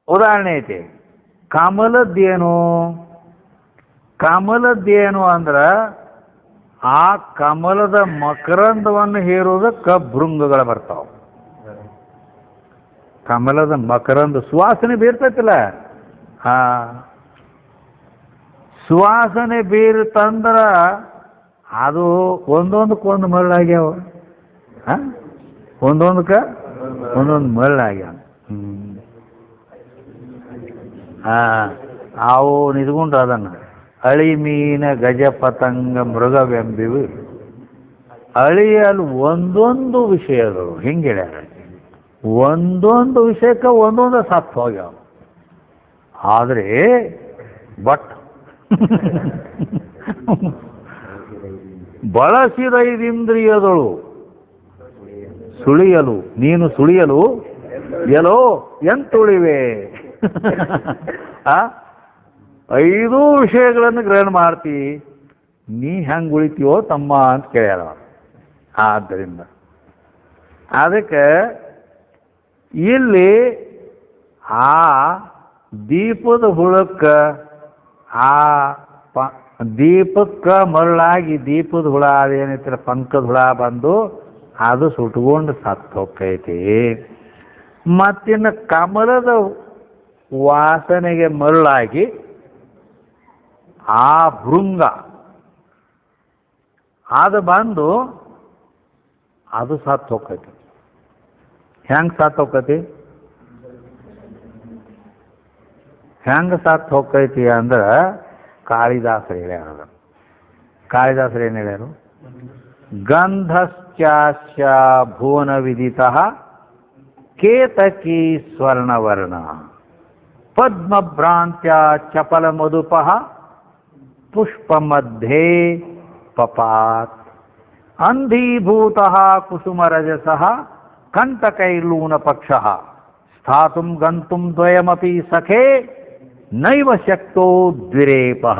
ಉದಾಹರಣೆ ಐತಿ. ಕಮಲದ್ದೇನು ಅಂದ್ರ ಆ ಕಮಲದ ಮಕರಂದವನ್ನು ಹೇರೋದಕ್ಕೆ ಭೃಂಗಗಳು ಬರ್ತಾವ. ಕಮಲದ ಮಕರಂದ ಸುವಾಸನೆ ಬೀರ್ತೈತಿಲ್ಲ, ಆ ಸುವಾಸನೆ ಬೀರ್ತಂದ್ರ ಅದು ಒಂದೊಂದಕ್ಕೊಂದು ಮರಳಾಗ್ಯಾವ, ಒಂದೊಂದಕ್ಕೆ ಒಂದೊಂದು ಮರಳಾಗ್ಯಾವ. ಅವು ನಿದ್ಕೊಂಡು ಅದನ್ನ ಅಳಿ ಮೀನ ಗಜ ಪತಂಗ ಮೃಗವೆಂಬಿವು ಅಳಿಯಲು ಒಂದೊಂದು ವಿಷಯಗಳು ಹಿಂಗೆ ಹೇಳ್ಯಾರ. ಒಂದೊಂದು ವಿಷಯಕ್ಕೆ ಒಂದೊಂದು ಸತ್ತು ಹೋಗ್ಯಾವ. ಆದರೆ ಬಟ್ ಬಳಸಿದ ಐದಿಂದ್ರಿಯದಳು ಸುಳಿಯಲು ನೀನು ಸುಳಿಯಲು ಎಲ್ಲೋ ಎಂತುಳಿವೆ. 5 ವಿಷಯಗಳನ್ನು ಗ್ರಹಣ ಮಾಡ್ತಿ, ನೀ ಹೆಂಗೆ ಉಳಿತೀವೋ ತಮ್ಮ ಅಂತ ಕೇಳ್ಯಾರ. ಆದ್ದರಿಂದ ಅದಕ್ಕೆ ಇಲ್ಲಿ ಆ ದೀಪದ ಹುಳಕ್ಕ ದೀಪಕ್ಕೆ ಮರಳಾಗಿ ದೀಪದ ಹುಳ ಅದೇನೈತಿರ ಪಂಕದ ಹುಳ ಬಂದು ಅದು ಸುಟ್ಕೊಂಡು ಸತ್ತು ಹೋಗ್ತೈತಿ. ಮತ್ತಿನ್ನು ಕಮಲದ ವಾಸನೆಗೆ ಮರಳಾಗಿ ಆ ಭೃಂಗ ಅದು ಬಂದು ಅದು ಸತ್ತು ಹೋಗ್ತೈತಿ. ಹೆಂಗೆ ಸತ್ತು ಹೋಗ್ತೈತಿ? ಹೆಂಗೆ ಸತ್ತು ಹೋಗ್ತೈತಿ ಅಂದ್ರೆ ಕಾಳಿದಾಸರು ಹೇಳ್ಯಾರ. ಕಾಳಿದಾಸರು ಏನು ಹೇಳ್ಯಾರು? ಗಂಧಶ್ಚಾಸ್ಯ ಭುವನ ವಿದಿತಃ ಕೇತಕಿ ಸ್ವರ್ಣವರ್ಣ ಪದ್ಮಭ್ರಾಂತ್ಯ ಚಪಲ ಮಧುಪಃ ಪುಷ್ಪ ಮಧ್ಯೆ ಪಪಾತ್ ಅಂಧೀಭೂತಃ ಕುಸುಮರಜಸಃ ಕಂಟಕೈರ್ಲೂನ ಪಕ್ಷಃ ಸ್ಥಾತುಂ ಗಂತುಂ ದ್ವಯಮಪಿ ಸಖೇ ನೈವ ಶಕ್ತೋ ದ್ವಿರೇಪಃ.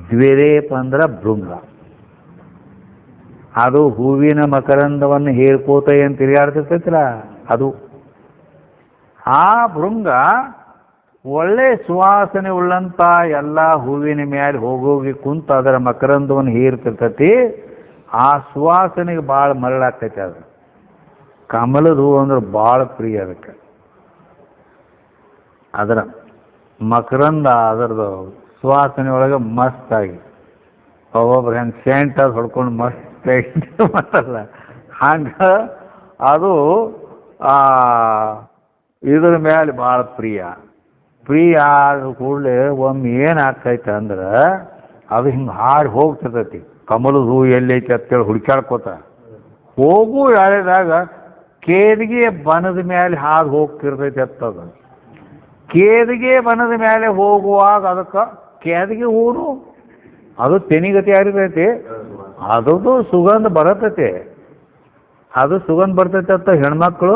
ದ್ವಿರೇಪ ಅಂದ್ರೆ ಭೃಂಗ. ಅದು ಹೂವಿನ ಮಕರಂದವನ್ನು ಹೇಳ್ಕೋತ ಏನು ತಿರುಗಾಡ್ತಿರ್ತೈತಿಲ್ಲ ಅದು. ಆ ಭೃಂಗ ಒಳ್ಳೆ ಸುವಾಸನೆ ಉಳ್ಳಂತ ಎಲ್ಲ ಹೂವಿನ ಮೇಲೆ ಹೋಗೋಗಿ ಕುಂತು ಅದರ ಮಕರಂದವನ್ನು ಹೀರ್ತಿರ್ತೈತಿ. ಆ ಸುವಾಸನೆಗೆ ಭಾಳ ಮರಳಾಗ್ತೈತಿ. ಅದು ಕಮಲದ ಹೂವು ಅಂದ್ರೆ ಭಾಳ ಪ್ರಿಯ ಅದಕ್ಕೆ. ಅದರ ಮಕರಂದ ಅದರದು ಸುವಾಸನೆ ಒಳಗೆ ಮಸ್ತಾಗಿ ಒಬ್ಬೊಬ್ರು ಹೆಂಗೆ ಸೆಂಟ್ ಅದು ಹೊಡ್ಕೊಂಡು ಮಸ್ತ್ ಮತ್ತಲ್ಲ ಹಂಗ ಅದು ಇದ್ರ ಮೇಲೆ ಭಾಳ ಪ್ರಿಯ ಆದ ಕೂಡಲೇ ಒಮ್ಮೆ ಏನಾಗ್ತೈತೆ ಅಂದ್ರೆ ಅದು ಹಿಂಗೆ ಹಾಡಿ ಹೋಗ್ತಿರ್ತೈತಿ. ಕಮಲದ ಹೂ ಎಲ್ಲೈತಿ ಅಂತೇಳಿ ಹುಡುಕ್ಯಾಡ್ಕೋತ ಹೋಗು ಎಳೆದಾಗ ಕೇದಿಗೆ ಬನದ ಮೇಲೆ ಹಾದು ಹೋಗ್ತಿರ್ತೈತಿ ಅಂತದ. ಕೇದಿಗೆ ಬನದ ಮೇಲೆ ಹೋಗುವಾಗ ಅದಕ್ಕೆ ಕೇದಿಗೆ ಹೂನು ಅದು ತೆನಿಗತಿ ಆಗಿರ್ತೈತಿ. ಅದದು ಸುಗಂಧ ಬರತೈತಿ. ಅದು ಸುಗಂಧ ಬರ್ತೈತಿ ಅಂತ ಹೆಣ್ಮಕ್ಳು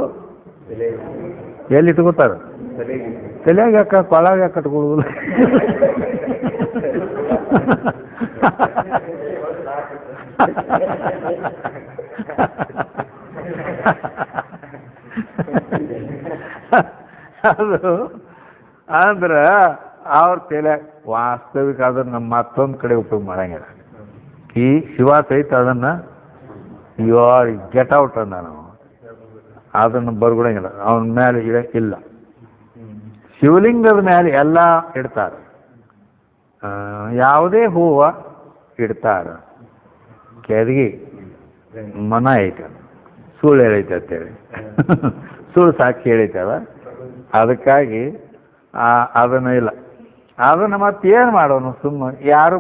ಎಲ್ಲಿ ಇಟ್ಕೋತಾರ? ತಲೆಯಾಗ ಯಾಕ ಕೊಳಾಗ ಯಾಕೆ ಕಟ್ಕೊಳ್ಳುದಿಲ್ಲ? ಅದು ಅಂದ್ರೆ ಅವ್ರ ತಲೆ ವಾಸ್ತವಿಕ ಅದನ್ನ ನಮ್ಮ ಮತ್ತೊಂದು ಕಡೆ ಉಪಯೋಗ ಮಾಡಂಗಿಲ್ಲ. ಈ ಶಿವ ಸಹಿತ ಅದನ್ನ ಯು ಆರ್ ಗೆಟ್ ಔಟ್ ಅಂದ ನಾವು ಅದನ್ನು ಬರ್ಬಿಡಂಗಿಲ್ಲ. ಅವನ ಮೇಲೆ ಇಲ್ಲ. ಶಿವಲಿಂಗದ ಮೇಲೆ ಎಲ್ಲ ಇಡ್ತಾರ. ಯಾವುದೇ ಹೂವ ಇಡ್ತಾರ. ಕೆದಗಿ ಮನ ಐತೆ, ಸುಳ್ಳು ಹೇಳೈತೆ ಅಂತೇಳಿ ಸುಳ್ಳು ಸಾಕ್ಷಿ ಹೇಳೈತಲ್ಲ. ಅದಕ್ಕಾಗಿ ಅದನ್ನ ಇಲ್ಲ. ಅದನ್ನ ಮತ್ತೇನು ಮಾಡೋನು? ಸುಮ್ಮ ಯಾರು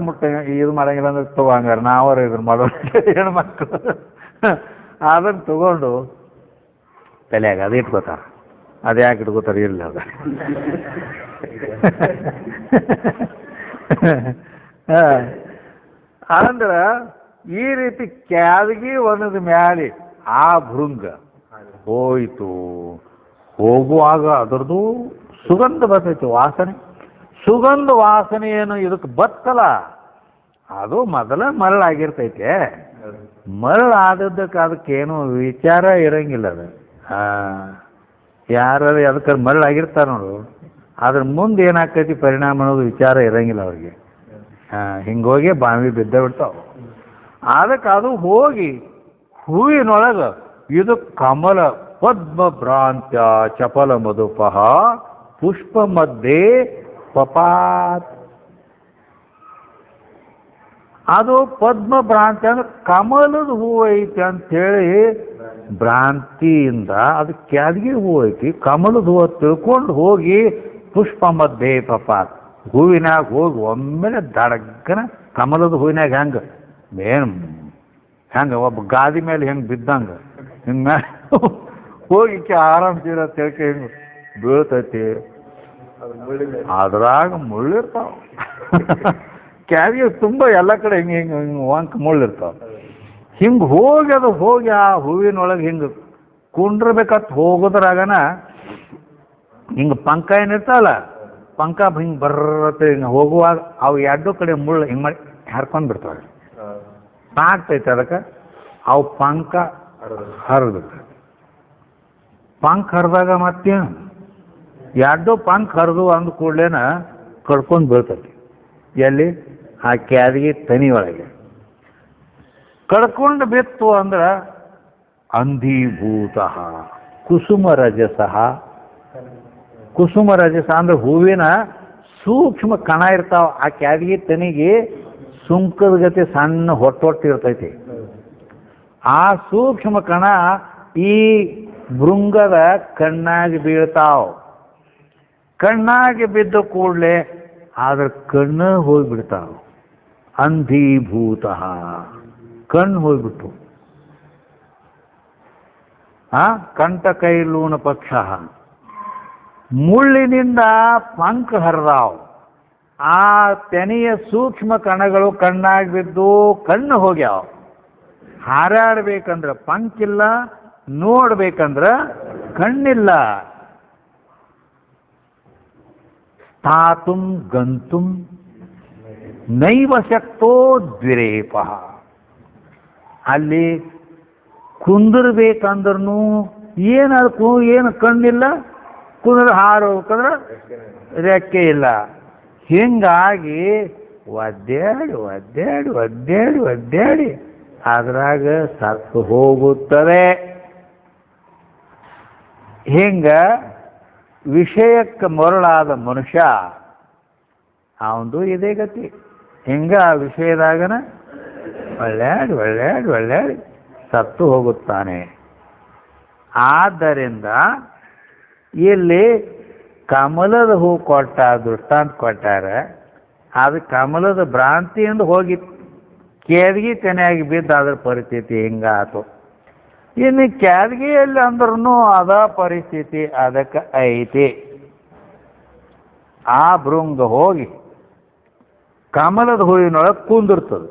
ಇದು ಮಾಡಂಗಿಲ್ಲ ಅಂದ್ರೆ ತಗೋಂಗಾರ ನಾವರ ಇದನ್ನ ಮಾಡೋಣ ಹೆಣ್ಮಕ್ಳು ಅದನ್ನ ತಗೊಂಡು ತಲೆಯಾಗ ಅದು ಇಟ್ಕೋತಾರ. ಅದು ಯಾಕೆ ಇಟ್ಕೋತಾರ? ಇಲ್ಲ ಅದ ಅಂದ್ರ ಈ ರೀತಿ ಕ್ಯಾದಗಿ ಒಣದ ಮ್ಯಾಲೆ ಆ ಭೃಂಗ ಹೋಯ್ತು. ಹೋಗುವಾಗ ಅದರದ್ದು ಸುಗಂಧ ಬರ್ತೈತಿ, ವಾಸನೆ. ಸುಗಂಧ ವಾಸನೆ ಏನು ಇದಕ್ಕೆ ಬತ್ತಲ್ಲ, ಅದು ಮೊದಲ ಮರಳಾಗಿರ್ತೈತೆ. ಮರಳಾದದ್ದಕ್ಕೆ ಅದಕ್ಕೇನು ವಿಚಾರ ಇರಂಗಿಲ್ಲ. ಅದು ಯಾರು ಅದಕ್ಕೆ ಮರಳಾಗಿರ್ತಾರ ನೋಡು, ಅದ್ರ ಮುಂದೆ ಏನಾಗ್ತೈತಿ ಪರಿಣಾಮ ಅನ್ನೋದು ವಿಚಾರ ಇರಂಗಿಲ್ಲ ಅವ್ರಿಗೆ. ಹಿಂಗೋಗಿ ಬಾವಿ ಬಿದ್ದ ಬಿಡ್ತಾವ. ಅದಕ್ಕೆ ಅದು ಹೋಗಿ ಹೂವಿನೊಳಗ ಇದು ಕಮಲ ಪದ್ಮ ಭ್ರಾಂತ್ಯ ಚಪಲ ಮಧುಪಹ ಪುಷ್ಪ ಮಧ್ಯೆ ಪಪಾತ್. ಅದು ಪದ್ಮ ಭ್ರಾಂತಿ ಅಂದ್ರೆ ಕಮಲದ ಹೂವು ಐತಿ ಅಂತೇಳಿ ಭ್ರಾಂತಿಯಿಂದ ಅದು ಕ್ಯಾದಗಿ ಹೂವು ಐತಿ, ಕಮಲದ ಹೂವು ತಿಳ್ಕೊಂಡು ಹೋಗಿ ಪುಷ್ಪ ಮಧ್ಯೆ ಪಪಾತ್ ಹೂವಿನಾಗ ಹೋಗಿ ಒಮ್ಮೆಲೆ ದಡಗ್ಗನ ಕಮಲದ ಹೂವಿನಾಗ ಹೆಂಗ ಒಬ್ಬ ಗಾದಿ ಮೇಲೆ ಹೆಂಗೆ ಬಿದ್ದಂಗ ಹಿಂಗ ಹೋಗಿ ಆರಾಮ್ ತೀರ ತಿಳ್ಕ ಹಿಂಗ ಬೀಳ್ತೈತಿ. ಅದ್ರಾಗ ಮುಳ್ಳಿರ್ತಾವ. ಕ್ಯಾದಿಗೆ ತುಂಬ ಎಲ್ಲ ಕಡೆ ಹಿಂಗೆ ಹಿಂಗೆ ಹಿಂಗೆ ವಂಕ ಮುಳ್ಳಿರ್ತಾವ. ಹಿಂಗೆ ಹೋಗಿ ಅದು ಹೋಗಿ ಆ ಹೂವಿನೊಳಗೆ ಹಿಂಗೆ ಕುಂಡ್ರಬೇಕತ್ ಹೋಗೋದ್ರಾಗನ ಹಿಂಗೆ ಪಂಕ ಏನಿರ್ತಾವಲ್ಲ, ಪಂಕ ಹಿಂಗೆ ಬರ್ರತ್ತೆ ಹಿಂಗೆ ಹೋಗುವಾಗ ಅವು ಎರಡು ಕಡೆ ಮುಳ್ಳು ಹಿಂಗೆ ಮಾಡಿ ಹರ್ಕೊಂಡು ಬಿಡ್ತಾವೆ. ಆಗ್ತೈತೆ ಅದಕ್ಕೆ ಅವು ಪಂಕ ಹರಿದ್ಬಿಡ್ತೈತೆ. ಪಂಕ್ ಹರಿದಾಗ ಮತ್ತೇನು ಎರಡು ಪಂಕ್ ಹರಿದು ಅಂದ ಕೂಡ್ಲೇನ ಕಡ್ಕೊಂಡು ಬೀಳ್ತೈತಿ. ಎಲ್ಲಿ? ಆ ಕ್ಯಾದಗಿ ತನಿ ಒಳಗೆ ಕಡ್ಕೊಂಡು ಬಿತ್ತು ಅಂದ್ರ ಅಂಧೀಭೂತ ಕುಸುಮ ರಜಸ. ಕುಸುಮ ರಜಸ ಅಂದ್ರೆ ಹೂವಿನ ಸೂಕ್ಷ್ಮ ಕಣ ಇರ್ತಾವ. ಆ ಕ್ಯಾದಗಿ ತನಿಗೆ ಸುಂಕದ ಗತಿ ಸಣ್ಣ ಹೊಟ್ಟೊಟ್ಟಿರ್ತೈತಿ. ಆ ಸೂಕ್ಷ್ಮ ಕಣ ಈ ಭೃಂಗದ ಕಣ್ಣಾಗಿ ಬೀಳ್ತಾವ. ಕಣ್ಣಾಗಿ ಬಿದ್ದ ಕೂಡಲೇ ಆದ್ರ ಕಣ್ಣ ಹೋಗ್ಬಿಡ್ತಾವ. ಅಂಧೀಭೂತ ಕಣ್ಣು ಹೋಗ್ಬಿಟ್ಟು ಕಂಠಕೈಲೂನ ಪಕ್ಷ ಮುಳ್ಳಿನಿಂದ ಪಂಕ್ ಹರಿದಾವ್. ಆ ತೆನೆಯ ಸೂಕ್ಷ್ಮ ಕಣಗಳು ಕಣ್ಣಾಗಿ ಬಿದ್ದು ಕಣ್ಣು ಹೋಗ್ಯಾವ. ಹಾರಾಡ್ಬೇಕಂದ್ರ ಪಂಕಿಲ್ಲ, ನೋಡ್ಬೇಕಂದ್ರ ಕಣ್ಣಿಲ್ಲ. ಸ್ಥಾತುಂ ಗಂತುಂ ನೈವ ಶಕ್ತೋ ದ್ವಿರೇಪ. ಅಲ್ಲಿ ಕುಂದಿರ್ಬೇಕಂದ್ರೂ ಏನು ಕಣ್ಣಿಲ್ಲ, ಕುಂದ್ರ ಹಾರೋಬೇಕಂದ್ರ ರೆಕ್ಕೆ ಇಲ್ಲ. ಹಿಂಗಾಗಿ ಒದ್ದಾಡಿ ಒದ್ದಾಡಿ ಒದ್ದಾಡಿ ಒದ್ದಾಡಿ ಅದ್ರಾಗ ಸತ್ತು ಹೋಗುತ್ತದೆ. ಹಿಂಗ ವಿಷಯಕ್ಕೆ ಮರಳಾದ ಮನುಷ್ಯ ಅವಂದು ಇದೇ ಗತಿ. ಹಿಂಗ ಆ ವಿಷಯದಾಗನ ಒಳ್ಳ್ಯಾಡಿ ಒಳ್ಳ್ಯಾಡಿ ಒಳ್ಳ್ಯಾಡಿ ಸತ್ತು ಹೋಗುತ್ತಾನೆ. ಆದ್ದರಿಂದ ಇಲ್ಲಿ ಕಮಲದ ಹೂ ಕೊಟ್ಟ ದೃಷ್ಟಾಂತ ಕೊಟ್ಟಾರ. ಅದು ಕಮಲದ ಭ್ರಾಂತಿಯಿಂದ ಹೋಗಿ ಕ್ಯಾದಗಿ ತೆನೆಯಾಗಿ ಬಿದ್ದು ಅದ್ರ ಪರಿಸ್ಥಿತಿ ಹಿಂಗಾತು. ಇನ್ನು ಕ್ಯಾದಗಿಯಲ್ಲಿ ಅಂದ್ರೂ ಅದ ಪರಿಸ್ಥಿತಿ ಅದಕ್ಕೆ ಐತಿ. ಆ ಭೃಂಗ ಹೋಗಿ ಕಮಲದ ಹೂವಿನೊಳಗೆ ಕುಂದಿರ್ತದೆ.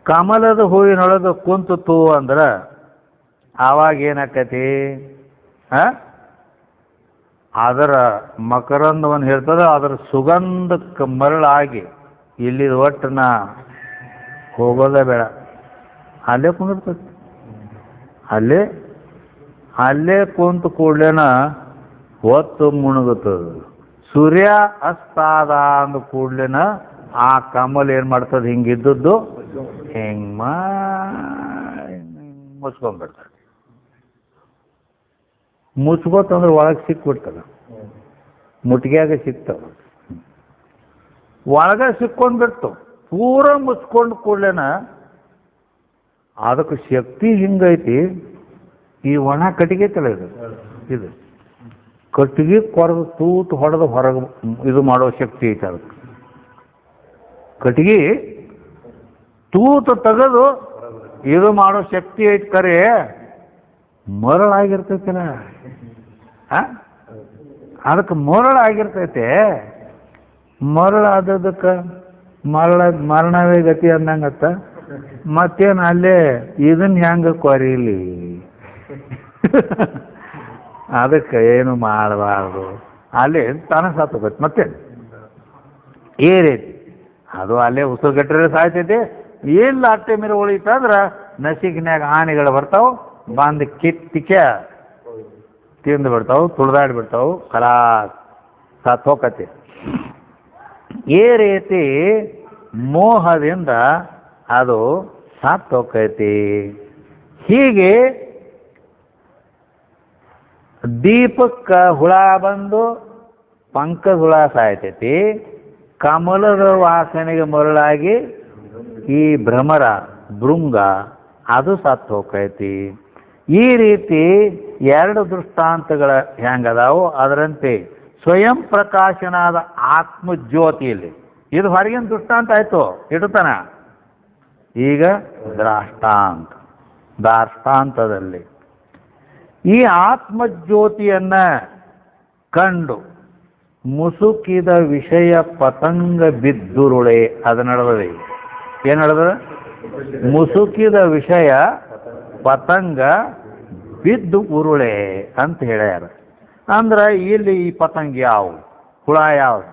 ಕಮಲದ ಹೂವಿನೊಳಗೆ ಕುಂತು ಅಂದ್ರೆ ಆವಾಗ ಏನಾಕತಿ? ಅದರ ಮಕರಂದವನ್ನು ಹೇಳ್ತದೆ, ಅದರ ಸುಗಂಧಕ್ಕೆ ಮರಳಾಗಿ ಇಲ್ಲಿ ಒಟ್ಟನ ಹೋಗೋದೇ ಬೇಡ, ಅಲ್ಲೇ ಕುಂದಿರ್ತದೆ. ಅಲ್ಲೇ ಕುಂತು ಕೂಡ್ಲೇನ ಹೊತ್ತು ಮುಣುಗುತ್ತದೆ. ಸೂರ್ಯ ಅಸ್ತಾದ ಅಂದ ಕೂಡ್ಲೇನ ಆ ಕಮಲ್ ಏನ್ ಮಾಡ್ತದೆ? ಹಿಂಗಿದ್ದದ್ದು ಹಿಂಗ್ ಮುಚ್ಕೊಂಡ್ಬಿಡ್ತದೆ. ಮುಚ್ಕೋತಂದ್ರೆ ಒಳಗೆ ಸಿಕ್ಬಿಡ್ತದ, ಮುಟ್ಟಿಗೆಯಾಗ ಸಿಕ್ತವ. ಒಳಗ ಸಿಕ್ಕೊಂಡ್ಬಿಡ್ತು. ಪೂರ ಮುಚ್ಕೊಂಡು ಕೂಡ್ಲೇನ ಅದಕ್ಕೆ ಶಕ್ತಿ ಹಿಂಗೈತಿ. ಈ ಒಣ ಕಟ್ಟಿಗೆ ತಲೆ ಇದು ಕಟ್ಟಿಗೆ ಕೊರದು ತೂತು ಹೊಡೆದು ಹೊರಗೆ ಇದು ಮಾಡೋ ಶಕ್ತಿ ಐತೆ ಅದಕ್ಕೆ. ಕಟ್ಟಿಗೆ ತೂತು ತೆಗೆದು ಇದು ಮಾಡೋ ಶಕ್ತಿ ಐತಿ. ಕರೆ ಮರಳಾಗಿರ್ತೈತಲ್ಲ, ಅದಕ್ಕೆ ಮರಳಾಗಿರ್ತೈತೆ. ಮರಳಾದದಕ್ಕೆ ಮರಣವೇ ಗತಿ ಅಂದಂಗತ್ತ. ಮತ್ತೇನು ಅಲ್ಲೇ ಇದನ್ನ ಹೆಂಗ ಕೊರೀಲಿ? ಅದಕ್ಕೆ ಏನು ಮಾಡಬಾರ್ದು, ಅಲ್ಲೇ ತಾನ ಸಾತೋಗತ್ತೆ. ಮತ್ತೆ ಈ ರೀತಿ ಅದು ಅಲ್ಲೇ ಉಸುಗಟ್ಟರೆ ಸಾಯ್ತೈತಿ. ಇಲ್ಲ ಅಟ್ಟೆ ಮೇಲೆ ಉಳಿತಂದ್ರ ನಸಿಕಿನ್ಯಾಗ ಆನೆಗಳು ಬರ್ತಾವ, ಬಂದು ಕಿತ್ತಿಕೆ ತಿಂದು ಬಿಡ್ತಾವು, ತುಳಿದಾಡಿ ಬಿಡ್ತಾವು, ಖಲಾಸ್ ಸತ್ ಹೋಕತಿ. ಈ ರೀತಿ ಮೋಹದಿಂದ ಅದು ಸತ್ ಹೋಕೈತಿ. ಹೀಗೆ ದೀಪಕ್ಕ ಹುಳ ಬಂದು ಪಂಕದ ಹುಳ ಸಾಯ್ತೈತಿ, ಕಮಲದ ವಾಸನೆಗೆ ಮರಳಾಗಿ ಈ ಭ್ರಮರ ಭೃಂಗ ಅದು ಸತ್ತು ಹೋಗ್ತೈತಿ. ಈ ರೀತಿ ಎರಡು ದೃಷ್ಟಾಂತಗಳ ಹೆಂಗದಾವು ಅದರಂತೆ ಸ್ವಯಂ ಪ್ರಕಾಶನಾದ ಆತ್ಮಜ್ಯೋತಿಯಲ್ಲಿ ಇದು ಹೊರಗಿನ ದೃಷ್ಟಾಂತ ಆಯ್ತು ಇಡುತ್ತಾನ. ಈಗ ದಾಷ್ಟಾಂತದಲ್ಲಿ ಈ ಆತ್ಮಜ್ಯೋತಿಯನ್ನ ಕಂಡು ಮುಸುಕಿದ ವಿಷಯ ಪತಂಗ ಬಿದ್ದುರುಳೆ ಅದು ನಡೆದದೆ. ಏನ್ ನಡೆದ? ಮುಸುಕಿದ ವಿಷಯ ಪತಂಗ ಬಿದ್ದು ಉರುಳೆ ಅಂತ ಹೇಳ್ಯಾರ. ಅಂದ್ರ ಇಲ್ಲಿ ಈ ಪತಂಗ ಯಾವು, ಹುಳ ಯಾವ್ದು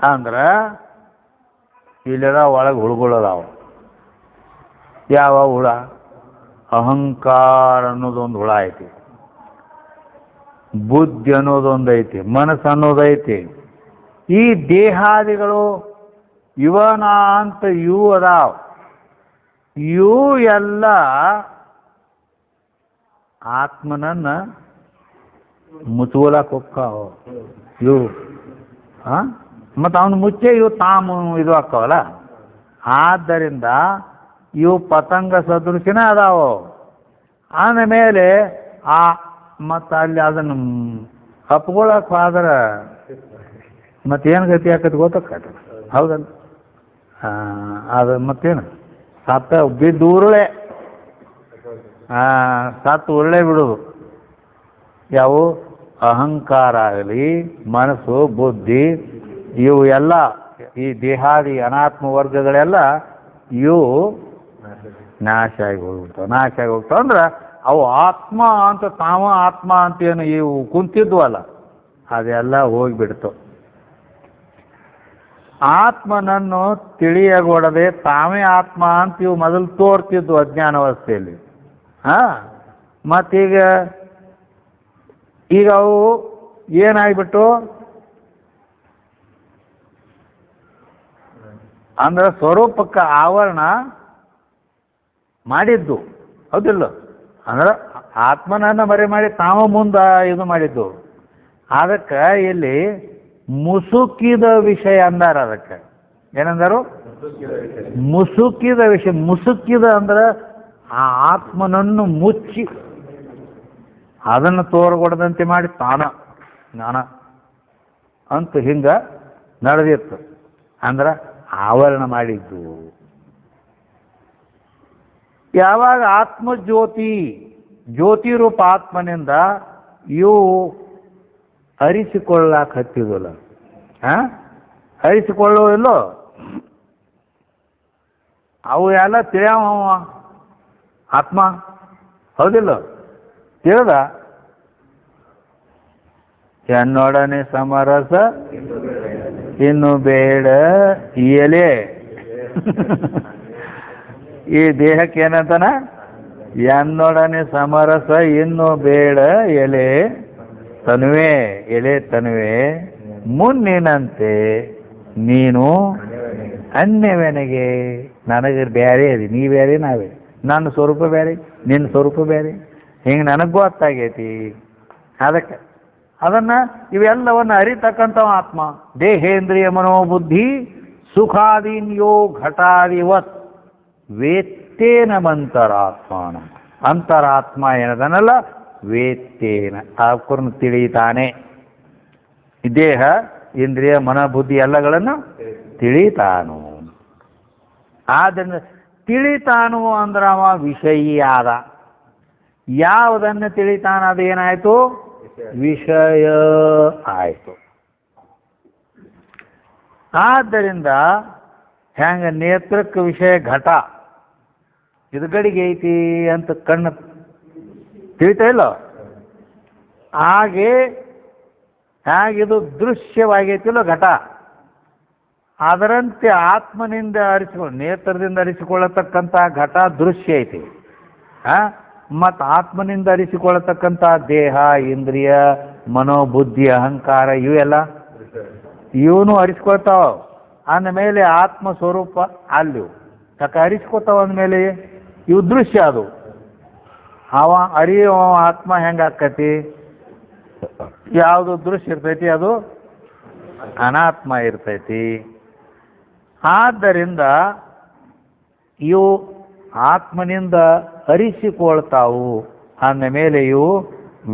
ಅಂದ್ರ ಇಲ್ಲೆಲ್ಲ ಒಳಗೆ ಹುಳುಗಳದಾವ. ಯಾವ ಹುಳ? ಅಹಂಕಾರ ಅನ್ನೋದೊಂದು ಹುಳ ಐತಿ, ಬುದ್ಧಿ ಅನ್ನೋದೊಂದು ಐತಿ, ಮನಸ್ಸು ಅನ್ನೋದೈತಿ. ಈ ದೇಹಾದಿಗಳು ಇವನ ಅಂತ ಇವು ಅದಾವ. ಇವು ಎಲ್ಲ ಆತ್ಮನನ್ನ ಮುಚ್ಚುವಲಕ್ಕೆ ಹೋಗ್ತಾವ ಇವು. ಮತ್ತು ಅವನು ಮುಚ್ಚೆ ಇವು ತಾಮು ಇದು ಹಾಕವಲ್ಲ. ಆದ್ದರಿಂದ ಇವು ಪತಂಗ ಸದೃಶನೇ ಅದಾವ. ಆಮೇಲೆ ಮತ್ತು ಅಲ್ಲಿ ಅದನ್ನು ಹಪ್ಕೊಳಕ್ ಆದ್ರೆ ಮತ್ತೇನು ಗತಿ ಹಾಕತ್ ಗೊತ್ತಾಕತ್ತ. ಹೌದಲ್ಲ? ಅದು ಮತ್ತೇನು ಸತ್ತ ಬಿದ್ದು ಉರುಳೆ, ಸತ್ತು ಉರುಳೆ ಬಿಡುದು. ಯಾವು? ಅಹಂಕಾರ ಆಗಲಿ, ಮನಸ್ಸು, ಬುದ್ಧಿ, ಇವು ಎಲ್ಲ ಈ ದೇಹಾದಿ ಅನಾತ್ಮ ವರ್ಗಗಳೆಲ್ಲ ಇವು ನಾಶ ಆಗಿ ಹೋಗ್ತಾವ. ಅಂದ್ರೆ ಅವು ಆತ್ಮ ಅಂತ ತಾವ ಆತ್ಮ ಅಂತೇನು ಇವು ಕುಂತಿದ್ವಲ್ಲ ಅದೆಲ್ಲ ಹೋಗ್ಬಿಡ್ತು. ಆತ್ಮನನ್ನು ತಿಳಿಯಗೊಡದೆ ತಾವೇ ಆತ್ಮ ಅಂತ ಇವು ಮೊದಲು ತೋರ್ತಿದ್ವು ಅಜ್ಞಾನವಸ್ಥೆಯಲ್ಲಿ. ಮತ್ತೀಗ ಅವು ಏನಾಗ್ಬಿಟ್ಟು ಅಂದ್ರೆ ಸ್ವರೂಪಕ್ಕೆ ಆವರಣ ಮಾಡಿದ್ದು. ಹೌದಿಲ್ಲ? ಅಂದ್ರೆ ಆತ್ಮನನ್ನ ಮರೆ ಮಾಡಿ ತಾವ ಮುಂದ ಇದು ಮಾಡಿದ್ದು. ಅದಕ್ಕೆ ಇಲ್ಲಿ ಮುಸುಕಿದ ವಿಷಯ ಅಂದಾರ. ಅದಕ್ಕೆ ಏನಂದಾರು? ಮುಸುಕಿದ ವಿಷಯ. ಮುಸುಕಿದ ಅಂದ್ರೆ ಆ ಆತ್ಮನನ್ನು ಮುಚ್ಚಿ ಅದನ್ನು ತೋರ್ಗೊಡದಂತೆ ಮಾಡಿ ತಾನ ಜ್ಞಾನ ಅಂತ ಹಿಂಗ ನಡೆದಿತ್ತು. ಅಂದ್ರ ಆವರಣ ಮಾಡಿದ್ದು. ಯಾವಾಗ ಆತ್ಮಜ್ಯೋತಿ ಜ್ಯೋತಿ ರೂಪ ಆತ್ಮನಿಂದ ಇವು ಅರಿಸಿಕೊಳ್ಳಾಕ ಹತ್ತಿದಲ್ಲ, ಅರಿಸಿಕೊಳ್ಳುವುದಿಲ್ಲೋ ಅವು ಎಲ್ಲ ತಿಳಿಯವ ಆತ್ಮ. ಹೌದಿಲ್ಲ? ತಿಳಿದ ಎನ್ನೊಡನೆ ಸಮರಸ ಇನ್ನು ಬೇಡ ಎಲೆ. ಈ ದೇಹಕ್ಕೆ ಏನಂತಾನ? ಎನ್ನೊಡನೆ ಸಮರಸ ಇನ್ನು ಬೇಡ ಎಲೆ ತನುವೆ, ಎಲೆ ತನುವೆ ಮುನ್ನಿನಂತೆ ನೀನು ಅನ್ಯವೆನಗೆ. ನನಗೆ ಬೇರೆ ಅದಿ, ನೀ ಬೇರೆ ನಾವೇ, ನನ್ನ ಸ್ವರೂಪ ಬೇರೆ ನಿನ್ನ ಸ್ವರೂಪ ಬೇರೆ, ಹಿಂಗೆ ನನಗೆ ಗೊತ್ತಾಗೈತಿ. ಅದಕ್ಕೆ ಅದನ್ನ ಇವೆಲ್ಲವನ್ನ ಅರಿತಕ್ಕಂಥವ ಆತ್ಮ. ದೇಹೇಂದ್ರಿಯ ಮನೋಬುದ್ಧಿ ಸುಖಾದೀನ್ಯೋ ಘಟಾದಿವತ್ ವೇತ್ತೇನ ಮಂತರಾತ್ಮಾನ. ಅಂತರಾತ್ಮ ಏನದನಲ್ಲ ವೇತ್ತೇನ ಅವಕರನ್ನು ತಿಳಿತಾನೆ. ದೇಹ ಇಂದ್ರಿಯ ಮನ ಬುದ್ಧಿ ಎಲ್ಲಗಳನ್ನು ತಿಳಿತಾನು. ಆದ್ದರಿಂದ ತಿಳಿತಾನು ಅಂದ್ರೆ ಅವ ವಿಷಯಿ ಆದ. ಯಾವುದನ್ನು ತಿಳಿತಾನ ಅದು ಏನಾಯ್ತು? ವಿಷಯ ಆಯ್ತು. ಆದ್ದರಿಂದ ಹೆಂಗ ನೇತ್ರಕ್ಕೆ ವಿಷಯ ಘಟ ಇದು ಗಡಿಗೆ ಐತಿ ಅಂತ ಕಣ್ಣು ತಿಳಿತಾ ಇಲ್ಲ, ಹಾಗೆ ಹೇಗಿದು ದೃಶ್ಯವಾಗೈತಿಲ್ಲ ಘಟ, ಅದರಂತೆ ಆತ್ಮನಿಂದ ನೇತ್ರದಿಂದ ಅರಿಸಿಕೊಳ್ಳತಕ್ಕಂಥ ಘಟ ದೃಶ್ಯ ಐತಿ. ಮತ್ತು ಆತ್ಮನಿಂದ ಅರಿಸಿಕೊಳ್ಳತಕ್ಕಂಥ ದೇಹ, ಇಂದ್ರಿಯ, ಮನೋಬುದ್ಧಿ, ಅಹಂಕಾರ ಇವೆಲ್ಲ ಇವನು ಅರಿಸ್ಕೊಳ್ತಾವ. ಅಂದಮೇಲೆ ಆತ್ಮ ಸ್ವರೂಪ ಅಲ್ಲಿ ಯಾಕೆ ಅರಿಸ್ಕೊತಾವ ಅಂದಮೇಲೆ ಇವು ದೃಶ್ಯ. ಅದು ಅವ ಅರಿಯೋ ಆತ್ಮ ಹೆಂಗಾಕತಿ? ಯಾವುದು ದೃಶ್ಯ ಇರ್ತೈತಿ ಅದು ಅನಾತ್ಮ ಇರ್ತೈತಿ. ಆದ್ದರಿಂದ ಇವು ಆತ್ಮನಿಂದ ಅರಿಸಿಕೊಳ್ತಾವು ಅಂದ ಮೇಲೆ ಇವು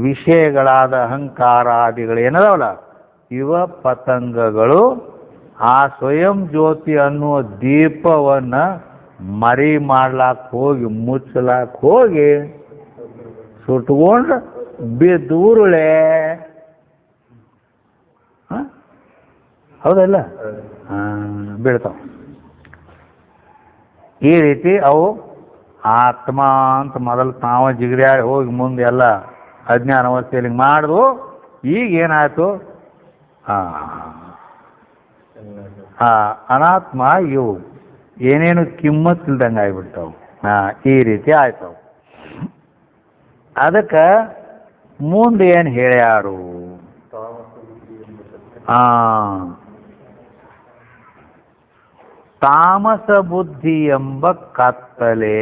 ವಿಷಯಗಳಾದ ಅಹಂಕಾರಾದಿಗಳು ಏನದವಲ್ಲ ಇವ ಪತಂಗಗಳು ಆ ಸ್ವಯಂ ಜ್ಯೋತಿ ಅನ್ನುವ ದೀಪವನ್ನ ಮರಿ ಮಾಡ್ಲಾಕ್ ಹೋಗಿ ಮುಚ್ಚಲಾಕ್ ಹೋಗಿ ಸುಟ್ಕೊಂಡು ಬಿದ್ದೂರುಳೆ. ಹೌದಲ್ಲ? ಬೀಳ್ತಾವ. ಈ ರೀತಿ ಅವು ಆತ್ಮ ಅಂತ ಮೊದಲು ತಾವ ಜಿಗಿರ್ಯಾಡಿ ಹೋಗಿ ಮುಂದೆ ಎಲ್ಲ ಅಜ್ಞಾನ ಅವಸ್ಥೆಯಲ್ಲಿ ಮಾಡಿದ್ವು. ಈಗ ಏನಾಯ್ತು? ಅನಾತ್ಮ ಇವು ಏನೇನು ಕಿಮ್ಮತ್ತಿಲ್ದಂಗೆ ಆಗ್ಬಿಡ್ತಾವ. ಈ ರೀತಿ ಆಯ್ತಾವ. ಅದಕ್ಕೆ ಮುಂದೆ ಏನು ಹೇಳ್ಯಾರು? ತಾಮಸ ಬುದ್ಧಿ ಎಂಬ ಕತ್ತಲೆ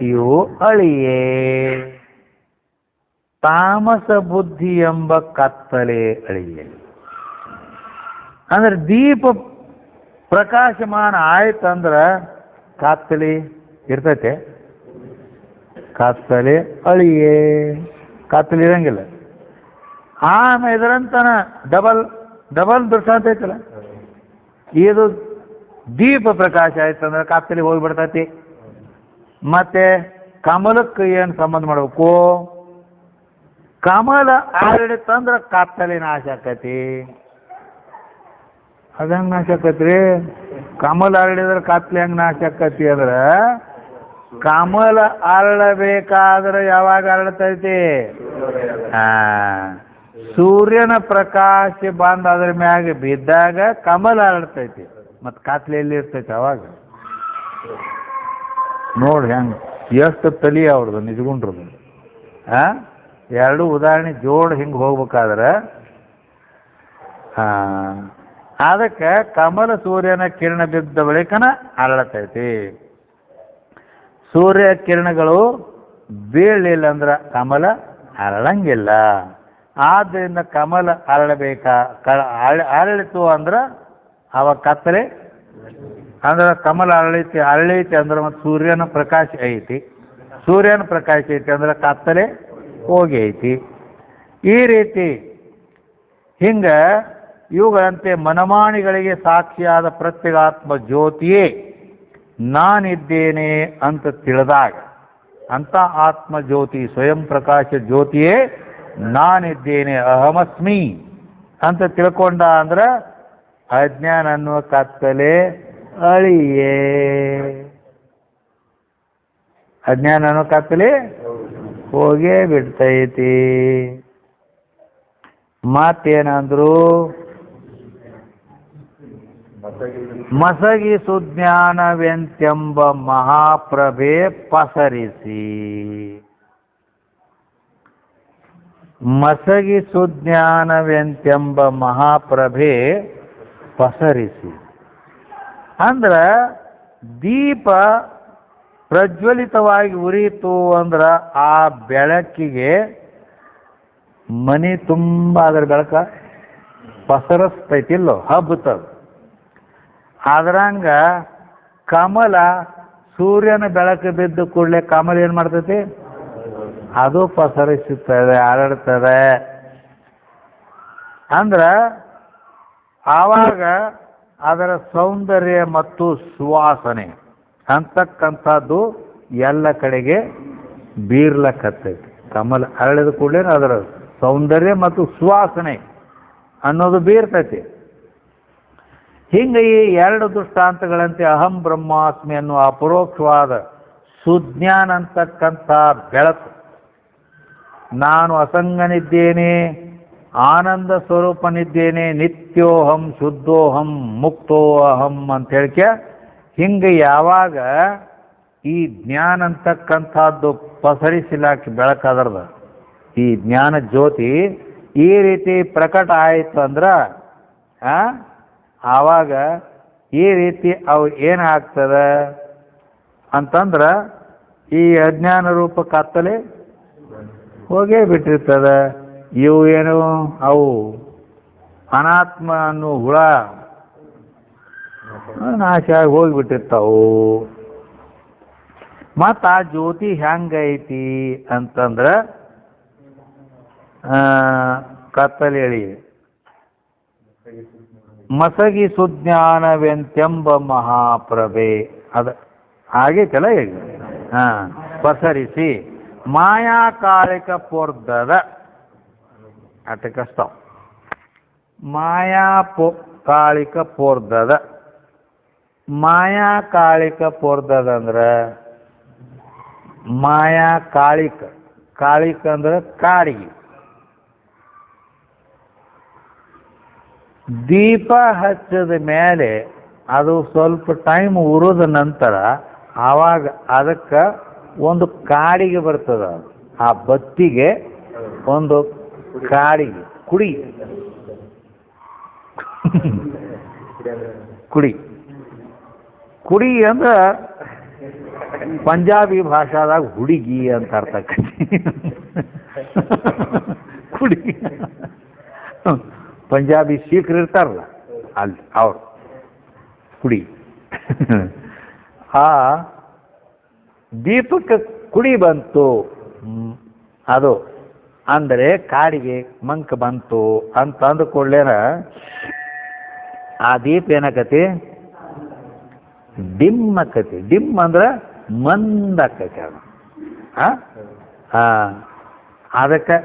ಇವು ಅಳಿಯೇ. ತಾಮಸ ಬುದ್ಧಿ ಎಂಬ ಕತ್ತಲೆ ಅಳಿಯೇ ಅಂದ್ರೆ ದೀಪ ಪ್ರಕಾಶಮಾನ ಆಯ್ತಂದ್ರ ಕತ್ತಲೆ ಇರ್ತೈತೆ. ಕತ್ತಲೆ ಅಳಿಯೇ, ಕತ್ತಲೆ ಇರಂಗಿಲ್ಲ. ಆಮೇಲೆ ಇದರಂತನ ಡಬಲ್ ದೃಷ್ಟಾಂತ ಐತಲ್ಲ, ಇದು ದೀಪ ಪ್ರಕಾಶ ಆಯ್ತಂದ್ರೆ ಕತ್ತಲೆ ಹೋಗ್ಬಿಡ್ತೈತಿ. ಮತ್ತೆ ಕಮಲಕ್ಕೆ ಏನು ಸಂಬಂಧ ಮಾಡ್ಬೇಕು? ಕಮಲ ಅರಳಿತಂದ್ರ ಕತ್ತಲೆ ನಾಶ ಆಕತಿ. ಅದಂಗ ನಾಶ ಆಕತ್ರಿ? ಕಮಲ ಅರಳಿದ್ರೆ ಕತ್ತಲೆ ಹೆಂಗ್ ನಾಶ ಆಕತಿ ಅಂದ್ರ ಕಮಲ ಅರಳಬೇಕಾದ್ರೆ ಯಾವಾಗ ಅರಳತೈತಿ? ಸೂರ್ಯನ ಪ್ರಕಾಶ ಬಂದ ಅದ್ರ ಮ್ಯಾಗ ಬಿದ್ದಾಗ ಕಮಲ ಅರಳತೈತಿ. ಮತ್ ಕತ್ಲೆ ಎಲ್ಲಿ ಇರ್ತೈತಿ ಅವಾಗ? ನೋಡ್ರಿ ಹೆಂಗ ಎಷ್ಟು ತಲಿ ಅವ್ರದ್ದು ನಿಜಗುಂಡ್ರದು. ಎರಡು ಉದಾಹರಣೆ ಜೋಡ್ ಹಿಂಗ್ ಹೋಗ್ಬೇಕಾದ್ರೆ ಅದಕ್ಕೆ ಕಮಲ ಸೂರ್ಯನ ಕಿರಣ ಬಿದ್ದ ಬಳಿಕನ ಅರಳತೈತಿ. ಸೂರ್ಯ ಕಿರಣಗಳು ಬೀಳಲಿಲ್ಲ ಅಂದ್ರ ಕಮಲ ಅರಳಂಗಿಲ್ಲ. ಆದ್ದರಿಂದ ಕಮಲ ಅರಳಿತು ಅಂದ್ರ ಅವ ಕತ್ತಲೆ ಅಂದ್ರೆ ಕಮಲ ಅರಳೈತಿ ಅಂದ್ರೆ ಮತ್ತೆ ಸೂರ್ಯನ ಪ್ರಕಾಶ ಐತಿ. ಸೂರ್ಯನ ಪ್ರಕಾಶ ಐತಿ ಅಂದ್ರೆ ಕತ್ತಲೆ ಹೋಗಿ ಐತಿ. ಈ ರೀತಿ ಹಿಂಗ ಇವುಗಳಂತೆ ಮನಮಾಣಿಗಳಿಗೆ ಸಾಕ್ಷಿಯಾದ ಪ್ರತ್ಯೇಗಾತ್ಮ ಜ್ಯೋತಿಯೇ ನಾನಿದ್ದೇನೆ ಅಂತ ತಿಳಿದಾಗ, ಅಂತ ಆತ್ಮ ಜ್ಯೋತಿ ಸ್ವಯಂ ಪ್ರಕಾಶ ಜ್ಯೋತಿಯೇ ನಾನಿದ್ದೇನೆ ಅಹಮಸ್ಮಿ ಅಂತ ತಿಳ್ಕೊಂಡ ಅಂದ್ರ ಅಜ್ಞಾನ ಅನ್ನುವ ಕತ್ತಲೆ ಅಳಿಯೇ. ಅಜ್ಞಾನ ಅನ್ನೋ ಕತ್ತಲೆ ಹೋಗೇ ಬಿಡ್ತೈತಿ. ಮತ್ತೇನಂದ್ರು? ಮಸಗಿ ಸುಜ್ಞಾನವೆಂತೆಂಬ ಮಹಾಪ್ರಭೆ ಪಸರಿಸಿ. ಮಸಗಿ ಸುಜ್ಞಾನವೆಂತೆಂಬ ಮಹಾಪ್ರಭೆ ಪಸರಿಸಿ ಅಂದ್ರ ದೀಪ ಪ್ರಜ್ವಲಿತವಾಗಿ ಉರಿಯಿತು ಅಂದ್ರ ಆ ಬೆಳಕಿಗೆ ಮನೆ ತುಂಬ ಅದರ ಬೆಳಕ ಪಸರಿಸ್ತೈತಿಲ್ಲೋ, ಹಬ್ಬತದ. ಆದ್ರಂಗ ಕಮಲ ಸೂರ್ಯನ ಬೆಳಕು ಬಿದ್ದು ಕೂಡಲೇ ಕಮಲ ಏನ್ ಮಾಡ್ತೈತಿ? ಅದು ಪಸರಿಸುತ್ತದೆ, ಹರಡ್ತದೆ. ಅಂದ್ರ ಆವಾಗ ಅದರ ಸೌಂದರ್ಯ ಮತ್ತು ಸುವಾಸನೆ ಅಂತಕ್ಕಂಥದ್ದು ಎಲ್ಲ ಕಡೆಗೆ ಬೀರ್ಲಕ್ಕತ್ತೈತಿ. ಕಮಲ ಅರಳಿದ ಕೂಡಲೇ ಅದರ ಸೌಂದರ್ಯ ಮತ್ತು ಸುವಾಸನೆ ಅನ್ನೋದು ಬೀರ್ತೈತಿ. ಹಿಂಗೆ ಈ ಎರಡು ದೃಷ್ಟಾಂತಗಳಂತೆ ಅಹಂ ಬ್ರಹ್ಮಾಸ್ಮಿ ಅನ್ನುವ ಅಪರೋಕ್ಷವಾದ ಸುಜ್ಞಾನ ಅಂತಕ್ಕಂಥ ಬೆಳಕು, ನಾನು ಅಸಂಗನಿದ್ದೇನೆ, ಆನಂದ ಸ್ವರೂಪನಿದ್ದೇನೆ, ನಿತ್ಯೋಹಂ ಶುದ್ಧೋಹಂ ಮುಕ್ತೋ ಅಹಂ ಅಂತ ಹೇಳಿಕೆ ಹಿಂಗೆ ಯಾವಾಗ ಈ ಜ್ಞಾನ ಅಂತಕ್ಕಂಥದ್ದು ಪಸರಿಸಿಲಾಕಿ ಬೆಳಕಾದ್ರದ ಈ ಜ್ಞಾನ ಜ್ಯೋತಿ ಈ ರೀತಿ ಪ್ರಕಟ ಆಯಿತು ಅಂದ್ರೆ ಆವಾಗ ಈ ರೀತಿ ಅವು ಏನಾಗ್ತದ ಅಂತಂದ್ರ ಈ ಅಜ್ಞಾನ ರೂಪ ಕತ್ತಲೆ ಹೋಗೇ ಬಿಟ್ಟಿರ್ತದ. ಇವು ಏನು ಅವು ಅನಾತ್ಮ ಅನ್ನೋ ಹುಳ ನಾಶ ಆಗಿ ಹೋಗಿಬಿಟ್ಟಿರ್ತಾವು. ಮತ್ತ ಆ ಜ್ಯೋತಿ ಹೆಂಗೈತಿ ಅಂತಂದ್ರ ಕತ್ತಲೆ ಹೇಳಿ ಮಸಗಿ ಸುಜ್ಞಾನವೆಂತೆಂಬ ಮಹಾಪ್ರಭೆ ಅದ ಆಗೈತಲ್ಲ ಈಗ ಪಸರಿಸಿ ಮಾಯಾ ಕಾಳಿಕ ಪೋರ್ಧದ ಅಟಕಸ್ತ ಮಾಯಾ ಕಾಳಿಕ ಪೋರ್ಧದ ಮಾಯಾ ಕಾಳಿಕ ಪೋರ್ಧದ ಅಂದ್ರ ಮಾಯಾ ಕಾಳಿಕ ಕಾಳಿಕ ಅಂದ್ರ ಕಾಡಿಗೆ ದೀಪ ಹಚ್ಚದ ಮೇಲೆ ಅದು ಸ್ವಲ್ಪ ಟೈಮ್ ಉರಿದ ನಂತರ ಆವಾಗ ಅದಕ್ಕೆ ಒಂದು ಕಾಡಿಗೆ ಬರ್ತದ. ಆ ಬತ್ತಿಗೆ ಒಂದು ಕಾಡಿಗೆ ಕುಡಿ ಕುಡಿ ಕುಡಿ ಅಂದ್ರ ಪಂಜಾಬಿ ಭಾಷಾದಾಗ ಹುಡುಗಿ ಅಂತ ಅರ್ಥ. ಕುಡಿ ಪಂಜಾಬಿ ಸಿಖ್ರು ಇರ್ತಾರಲ್ಲ ಅಲ್ಲಿ ಅವ್ರು ಕುಡಿ. ಆ ದೀಪಕ್ಕೆ ಕುಡಿ ಬಂತು ಅದು ಅಂದರೆ ಕಾಡಿಗೆ ಮಂಕ ಬಂತು ಅಂತ ಅಂದುಕೊಳ್ಳೇನ ಆ ದೀಪ ಏನಾಕತಿ ಡಿಮ್ ಆಕತಿ. ಡಿಮ್ ಅಂದ್ರ ಮಂದ ಆಕತಿ ಅದು. ಅದಕ್ಕೆ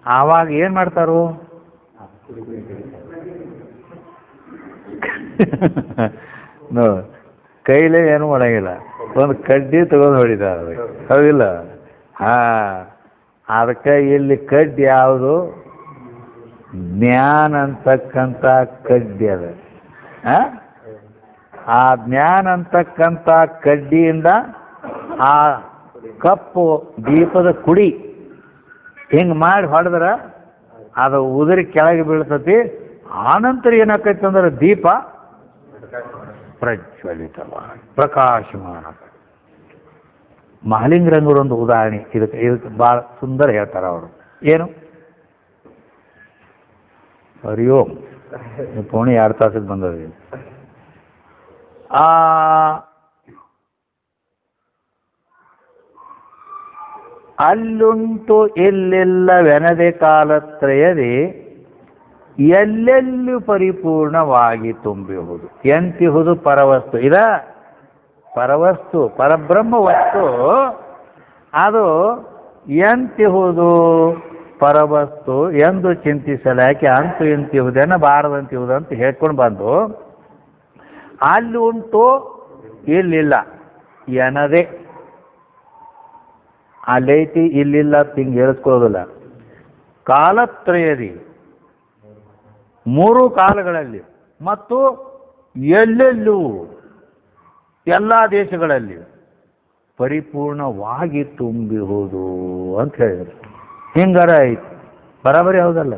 ಆವಾಗ ಏನ್ ಮಾಡ್ತಾರು ಕೈಲೇ ಏನು ಮಾಡಂಗಿಲ್ಲ, ಒಂದು ಕಡ್ಡಿ ತಗೊಂಡು ಹೊಡಿತಾರೆ. ಹೌದಿಲ್ಲ? ಅದಕ್ಕೆ ಇಲ್ಲಿ ಕಡ್ಡಿ ಯಾವುದು ಜ್ಞಾನ ಅಂತಕ್ಕಂಥ ಕಡ್ಡಿ ಅದ. ಆ ಜ್ಞಾನ ಅಂತಕ್ಕಂಥ ಕಡ್ಡಿಯಿಂದ ಆ ಕಪ್ಪು ದೀಪದ ಕುಡಿ ಹಿಂಗ್ ಮಾಡಿ ಹೊಡೆದ್ರ ಅದು ಉದುರಿ ಕೆಳಗೆ ಬೀಳ್ತತಿ. ಆನಂತರ ಏನಾಕೈತಿ ಅಂದ್ರೆ ದೀಪ ಪ್ರಜ್ವಲಿತವ ಪ್ರಕಾಶಮಾನ. ಮಹಾಲಿಂಗರಂಗರು ಒಂದು ಉದಾಹರಣೆ ಇದಕ್ಕೆ ಬಹಳ ಸುಂದರ ಹೇಳ್ತಾರ ಅವರು. ಏನು ಹರಿಯೋಮ್ ಪೋಣಿ 2 ತಾಸಿಗೆ ಬಂದದ. ಅಲ್ಲುಂಟು ಇಲ್ಲೆಲ್ಲವೆನದೆ ಕಾಲತ್ರಯದೆ ಎಲ್ಲೆಲ್ಲೂ ಪರಿಪೂರ್ಣವಾಗಿ ತುಂಬಿಹುದು ಎಂತಿಹುದು ಪರವಸ್ತು. ಇದ ಪರವಸ್ತು ಪರಬ್ರಹ್ಮ ವಸ್ತು ಅದು ಎಂತಿಹುದು ಪರವಸ್ತು ಎಂದು ಚಿಂತಿಸಲಾಕೆ ಅಂತು ಎಂತಿಹುದೇನ ಬಾರದಂತಿಹುದು ಅಂತ ಹೇಳ್ಕೊಂಡು ಬಂದು ಅಲ್ಲಿ ಉಂಟು ಇಲ್ಲಿಲ್ಲ ಎನದೆ ಅಲ್ಲೈತಿ ಇಲ್ಲಿಲ್ಲ ತಿಂಗ್ ಹೇಳಿಸ್ಕೊಳ್ಳೋದಿಲ್ಲ. ಕಾಲತ್ರಯದಿ 3 ಕಾಲಗಳಲ್ಲಿ ಮತ್ತು ಎಲ್ಲೆಲ್ಲೂ ಎಲ್ಲ ದೇಶಗಳಲ್ಲಿ ಪರಿಪೂರ್ಣವಾಗಿ ತುಂಬಿಹುದು ಅಂತ ಹೇಳಿದ್ರು. ಹಿಂಗಾರ ಐತಿ ಬರಾಬರಿ ಹೌದಲ್ಲ?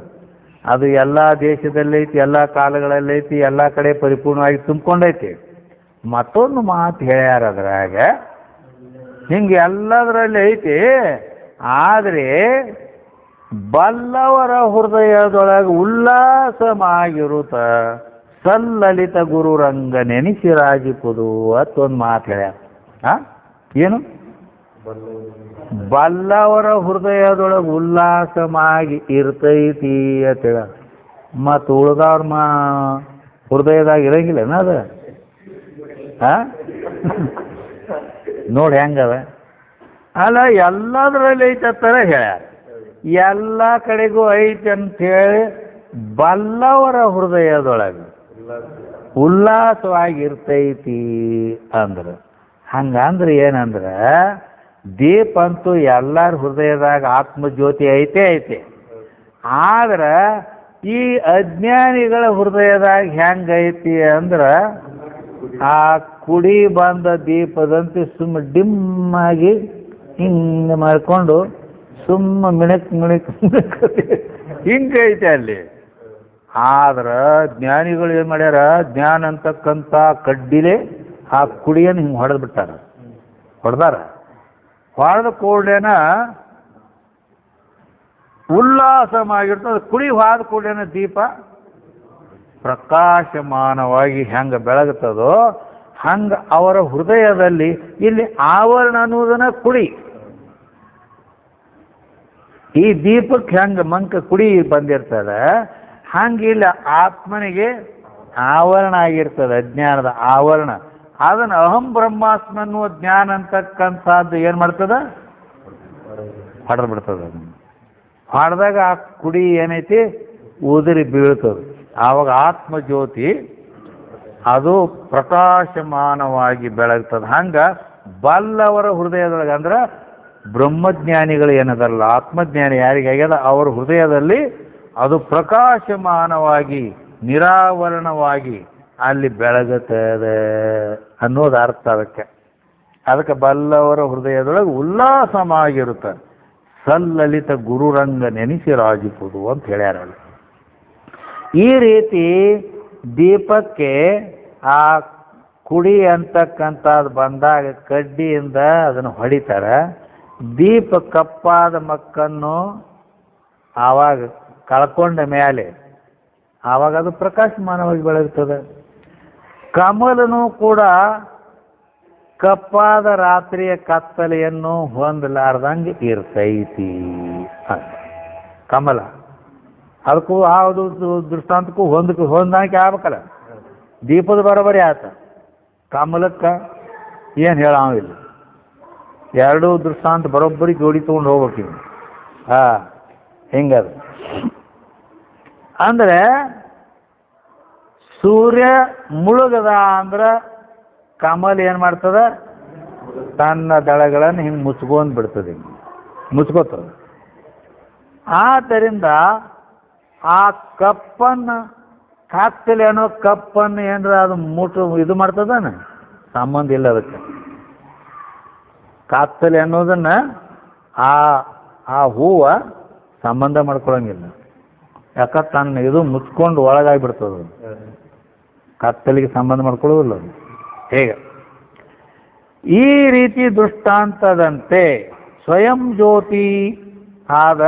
ಅದು ಎಲ್ಲ ದೇಶದಲ್ಲೈತಿ, ಎಲ್ಲ ಕಾಲಗಳಲ್ಲೈತಿ, ಎಲ್ಲ ಕಡೆ ಪರಿಪೂರ್ಣವಾಗಿ ತುಂಬಿಕೊಂಡೈತಿ. ಮತ್ತೊಂದು ಮಾತು ಹೇಳ್ಯಾರ ಅದ್ರಾಗ, ಹಿಂಗೆ ಎಲ್ಲದರಲ್ಲಿ ಐತಿ. ಆದರೆ ಬಲ್ಲವರ ಹೃದಯದೊಳಗೆ ಉಲ್ಲಾಸವಾಗಿರುತ್ತ ಸಲ್ಲಲಿತ ಗುರುರಂಗ ನೆನೆಸಿರಾಜಿಪುದು ಅಂತ ಒಂದು ಮಾತು ಹೇಳ್ಯಾರ. ಏನು ಬಲ್ಲವರ ಹೃದಯದೊಳಗೆ ಉಲ್ಲಾಸವಾಗಿ ಇರ್ತೈತಿ ಅಂತ ಹೇಳ. ಮತ್ತು ಉಳ್ದವ್ರ ಹೃದಯದಾಗ ಇರಂಗಿಲ್ಲ ಅದ. ನೋಡಿ ಹೆಂಗದ ಅಲ್ಲ, ಎಲ್ಲದರಲ್ಲಿ ಐತೆ ಅಂತಾರ ಹೇಳ್ಯಾರ. ಎಲ್ಲ ಕಡೆಗೂ ಐತೆ ಅಂತ ಹೇಳಿ ಬಲ್ಲವರ ಹೃದಯದೊಳಗೆ ಉಲ್ಲಾಸವಾಗಿರ್ತೈತಿ ಅಂದ್ರ ಹಂಗಂದ್ರೆ ಏನಂದ್ರ ದೀಪ ಅಂತೂ ಎಲ್ಲರ ಹೃದಯದಾಗ ಆತ್ಮಜ್ಯೋತಿ ಐತೆ. ಆದ್ರ ಈ ಅಜ್ಞಾನಿಗಳ ಹೃದಯದಾಗ ಹೆಂಗೈತಿ ಅಂದ್ರ ಆ ಕುಡಿ ಬಂದ ದೀಪದಂತೆ ಸುಮ್ಮ ಡಿಮ್ ಆಗಿ ಹಿಂಗೆ ಮಾಡ್ಕೊಂಡು ಸುಮ್ಮ ಮಿಣಕ್ ಹಿಂಗೈತೆ ಅಲ್ಲಿ. ಆದ್ರ ಜ್ಞಾನಿಗಳು ಏನ್ ಮಾಡ್ಯಾರ, ಜ್ಞಾನ ಅಂತಕ್ಕಂಥ ಕಡ್ಡಿಲೆ ಆ ಕುಡಿಯನ್ನು ಹಿಂಗೆ ಹೊಡೆದ್ ಬಿಟ್ಟಾರ. ಹೊಡೆದ ಕೂಡಲೇನ ಉಲ್ಲಾಸವಾಗಿರ್ತದೆ. ಕುಡಿ ಹಾದ ಕೂಡಲೇನ ದೀಪ ಪ್ರಕಾಶಮಾನವಾಗಿ ಹೆಂಗ ಬೆಳಗುತ್ತದೋ ಹಂಗ ಅವರ ಹೃದಯದಲ್ಲಿ ಇಲ್ಲಿ ಆವರಣ ಅನ್ನುವುದನ್ನ ಕುಡಿ. ಈ ದೀಪಕ್ಕೆ ಹೆಂಗ ಮಂಕ ಕುಡಿ ಬಂದಿರ್ತದೆ, ಹಂಗ ಇಲ್ಲಿ ಆತ್ಮನಿಗೆ ಆವರಣ ಆಗಿರ್ತದೆ, ಅಜ್ಞಾನದ ಆವರಣ. ಅದನ್ನ ಅಹಂ ಬ್ರಹ್ಮಾಸ್ಮ ಅನ್ನುವ ಜ್ಞಾನ ಅಂತಕ್ಕಂಥದ್ದು ಏನ್ ಮಾಡ್ತದ, ಹೊಡೆದು ಬಿಡ್ತದ. ಹೊಡೆದಾಗ ಆ ಕುಡಿ ಏನೈತಿ ಉದುರಿ ಬೀಳ್ತದೆ. ಆವಾಗ ಆತ್ಮಜ್ಯೋತಿ ಅದು ಪ್ರಕಾಶಮಾನವಾಗಿ ಬೆಳಗ್ತದೆ. ಹಂಗ ಬಲ್ಲವರ ಹೃದಯದೊಳಗೆ ಅಂದ್ರೆ ಬ್ರಹ್ಮಜ್ಞಾನಿಗಳು ಏನದಲ್ಲ, ಆತ್ಮಜ್ಞಾನಿ ಯಾರಿಗಾಗ್ಯದ ಅವರ ಹೃದಯದಲ್ಲಿ ಅದು ಪ್ರಕಾಶಮಾನವಾಗಿ ನಿರಾವರಣವಾಗಿ ಅಲ್ಲಿ ಬೆಳಗುತ್ತದೆ ಅನ್ನೋದು ಅರ್ಥ. ಅದಕ್ಕೆ ಬಲ್ಲವರ ಹೃದಯದೊಳಗೆ ಉಲ್ಲಾಸವಾಗಿರುತ್ತೆ. ಸಲ್ಲಲಿತ ಗುರುರಂಗ ನೆನೆಸಿ ರಾಜಿಪುದು ಅಂತ ಹೇಳ್ಯಾರ. ಈ ರೀತಿ ದೀಪಕ್ಕೆ ಆ ಕುಡಿ ಅಂತಕ್ಕಂಥದ್ದು ಬಂದಾಗ ಕಡ್ಡಿಯಿಂದ ಅದನ್ನು ಹೊಡಿತಾರ. ದೀಪ ಕಪ್ಪಾದ ಮಕ್ಕನ್ನು ಆವಾಗ ಕಳ್ಕೊಂಡ ಮೇಲೆ ಆವಾಗ ಅದು ಪ್ರಕಾಶಮಾನವಾಗಿ ಬೆಳಗುತ್ತದೆ. ಕಮಲನು ಕೂಡ ಕಪ್ಪಾದ ರಾತ್ರಿಯ ಕತ್ತಲೆಯನ್ನು ಹೊಂದಲಾರ್ದಂಗೆ ಇರ್ತೈತಿ. ಕಮಲ ಅದಕ್ಕೂ ಯಾವುದು ದೃಷ್ಟಾಂತಕ್ಕೂ ಹೊಂದಾಣಿಕೆ ಆಗ್ಬೇಕಲ್ಲ. ದೀಪದ ಬರೋಬರಿ ಆತ, ಕಮಲಕ್ಕ ಏನು ಹೇಳಾವಿಲ್ಲ. ಎರಡೂ ದೃಷ್ಟಾಂತ ಬರೋಬ್ಬರಿ ಜೋಡಿ ತಗೊಂಡು ಹೋಗ್ಬೇಕು. ಹಿಂಗದ ಅಂದ್ರೆ ಸೂರ್ಯ ಮುಳುಗದ ಅಂದ್ರ ಕಮಲ್ ಏನ್ ಮಾಡ್ತದ, ತನ್ನ ದಳಗಳನ್ನು ಹಿಂಗೆ ಮುಚ್ಕೊಂಡ್ ಬಿಡ್ತದೆ, ಮುಚ್ಕೋತದ. ಆದ್ದರಿಂದ ಆ ಕಪ್ಪನ್ನು ಕತ್ತಲೆ ಅನ್ನೋ ಕಪ್ಪನ್ನು ಏನ್ರ ಅದು ಇದು ಮಾಡ್ತದಾನ, ಸಂಬಂಧ ಇಲ್ಲ ಅದಕ್ಕೆ. ಕತ್ತಲೆ ಅನ್ನೋದನ್ನ ಆ ಹೂವ ಸಂಬಂಧ ಮಾಡ್ಕೊಳಂಗಿಲ್ಲ. ಯಾಕ ತನ್ನ ಇದು ಮುಚ್ಕೊಂಡು ಒಳಗಾಗಿಬಿಡ್ತದ, ಕತ್ತಲಿಗೆ ಸಂಬಂಧ ಮಾಡ್ಕೊಳ್ಳೋದಿಲ್ಲ ಅದು. ಹೇಗೆ ಈ ರೀತಿ ದೃಷ್ಟಾಂತದಂತೆ ಸ್ವಯಂ ಜ್ಯೋತಿ ಆದ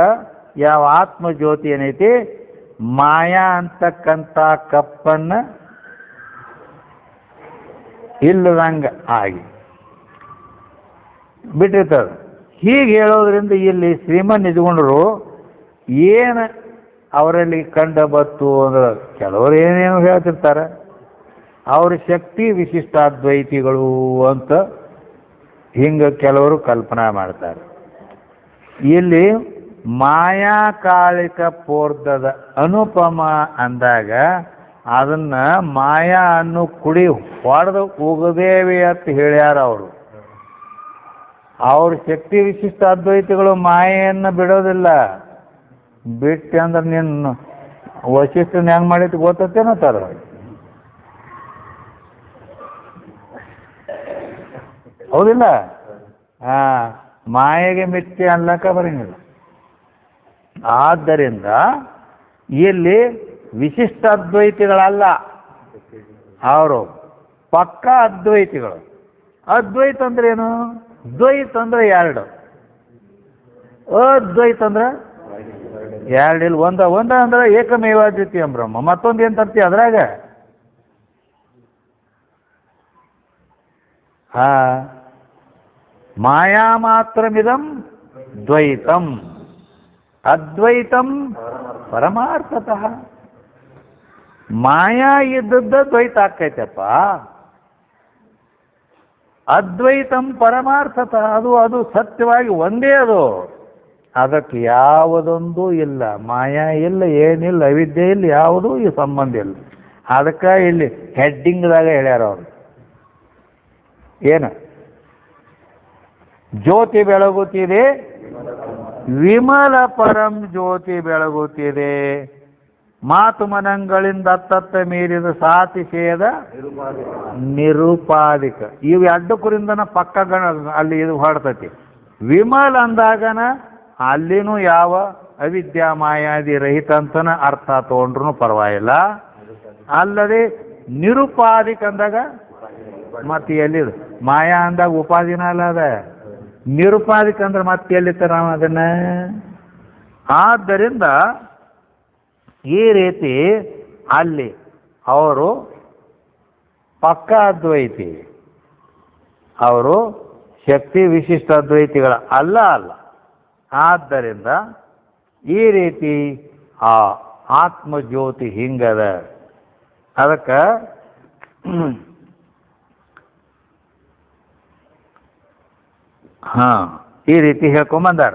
ಯಾವ ಆತ್ಮಜ್ಯೋತಿ ಏನೈತಿ, ಮಾಯಾ ಅಂತಕ್ಕಂಥ ಕಪ್ಪನ್ನ ಇಲ್ಲದಂಗ ಆಗಿ ಬಿಟ್ಟಿರ್ತದ. ಹೀಗೆ ಹೇಳೋದ್ರಿಂದ ಇಲ್ಲಿ ಶ್ರೀಮನ್ ನಿಜಗೊಂಡರು ಏನು ಅವರಲ್ಲಿ ಕಂಡ ಬತ್ತು ಅಂದ್ರೆ, ಕೆಲವರು ಏನೇನು ಹೇಳ್ತಿರ್ತಾರೆ, ಅವ್ರ ಶಕ್ತಿ ವಿಶಿಷ್ಟಾದ್ವೈತಿಗಳು ಅಂತ ಹಿಂಗ ಕೆಲವರು ಕಲ್ಪನಾ ಮಾಡ್ತಾರೆ. ಇಲ್ಲಿ ಮಾಯಾಕಾಳಿಕ ಪೋರ್ಧದ ಅನುಪಮ ಅಂದಾಗ ಅದನ್ನ ಮಾಯಾ ಅನ್ನು ಕುಡಿ ಹೊಡೆದು ಹೋಗದೇವೆ ಅಂತ ಹೇಳ್ಯಾರ ಅವರು. ಅವ್ರ ಶಕ್ತಿ ವಿಶಿಷ್ಟ ಅದ್ವೈತಿಗಳು ಮಾಯೆಯನ್ನು ಬಿಡೋದಿಲ್ಲ. ಬಿಟ್ಟು ಅಂದ್ರೆ ನಿನ್ನ ವಶಿಷ್ಠನ ಹೆಂಗ್ ಮಾಡಿತ್ತು ಗೊತ್ತೇನತ್ತಾರ, ಹೌದಿಲ್ಲ? ಮಾಯೆಗೆ ಮಿಥ್ಯೆ ಅನ್ಲಕ್ಕ ಬರಂಗಿಲ್ಲ. ಆದ್ದರಿಂದ ಇಲ್ಲಿ ವಿಶಿಷ್ಟ ಅದ್ವೈತಿಗಳಲ್ಲ, ಅವರು ಪಕ್ಕ ಅದ್ವೈತಿಗಳು. ಅದ್ವೈತ ಅಂದ್ರೆ ಏನು? ದ್ವೈತ ಅಂದ್ರೆ ಎರಡು, ಅದ್ವೈತ ಅಂದ್ರೆ ಎರಡಿಲ್ಲ, ಒಂದ ಅಂದ್ರೆ ಏಕಮೇವ ದ್ವಿತೀಯಂ ಬ್ರಹ್ಮ. ಮತ್ತೊಂದು ಏನ್ ತರ್ತಿ ಅದ್ರಾಗ? ಮಾಯಾ ಮಾತ್ರಮಿದಂ ದ್ವೈತಂ ಅದ್ವೈತಂ ಪರಮಾರ್ಥತಃ. ಮಾಯಾ ಇದ್ದದ್ದ ದ್ವೈತ ಆಕೈತಪ್ಪ, ಅದ್ವೈತಂ ಪರಮಾರ್ಥತಃ ಅದು ಸತ್ಯವಾಗಿ ಒಂದೇ. ಅದು ಅದಕ್ಕೆ ಯಾವುದೊಂದು ಇಲ್ಲ, ಮಾಯಾ ಇಲ್ಲ, ಏನಿಲ್ಲ, ಅವಿದ್ಯೆ ಇಲ್ಲ, ಯಾವುದೂ ಈ ಸಂಬಂಧ ಇಲ್ಲ. ಅದಕ್ಕೆ ಇಲ್ಲಿ ಹೆಡ್ಡಿಂಗ್ದಾಗ ಹೇಳ್ಯಾರ ಅವರು, ಏನು ಜ್ಯೋತಿ ಬೆಳಗುತ್ತಿದೆ, ವಿಮಲ ಪರಂ ಜ್ಯೋತಿ ಬೆಳಗುತ್ತಿದೆ. ಮಾತು ಮನಗಳಿಂದ ಅತ್ತತ್ತ ಮೀರಿದ ಸಾತಿಶೇದ ನಿರುಪಾಧಿಕ. ಇವು ಎರಡು ಕುರಿಂದನ ಪಕ್ಕ ಅಲ್ಲಿ ಇದು ಹೊಡ್ತತಿ. ವಿಮಲ್ ಅಂದಾಗನ ಅಲ್ಲಿನೂ ಯಾವ ಅವಿದ್ಯಾ ಮಾಯಾದಿ ರಹಿತ ಅಂತನ ಅರ್ಥ ತಗೊಂಡ್ರು ಪರವಾಗಿಲ್ಲ. ಅಲ್ಲದೆ ನಿರುಪಾಧಿಕ ಅಂದಾಗ ಮತ್ತೆ ಎಲ್ಲಿದು ಮಾಯಾ ಅಂದಾಗ ಉಪಾಧಿನ ಅಲ್ಲ ಅದ. ನಿರುಪಾಧಿಕ ಅಂದ್ರೆ ಮತ್ತೆ ಎಲ್ಲಿತ್ತ ನಾವು ಅದನ್ನ. ಆದ್ದರಿಂದ ಈ ರೀತಿ ಅಲ್ಲಿ ಅವರು ಪಕ್ಕ ಅದ್ವೈತಿ, ಅವರು ಶಕ್ತಿ ವಿಶಿಷ್ಟ ಅದ್ವೈತಿಗಳ ಅಲ್ಲ. ಆದ್ದರಿಂದ ಈ ರೀತಿ ಆ ಆತ್ಮಜ್ಯೋತಿ ಹಿಂಗದ. ಅದಕ್ಕೆ ಈ ರೀತಿ ಹೇಳ್ಕೊಂಬಂದಾರ.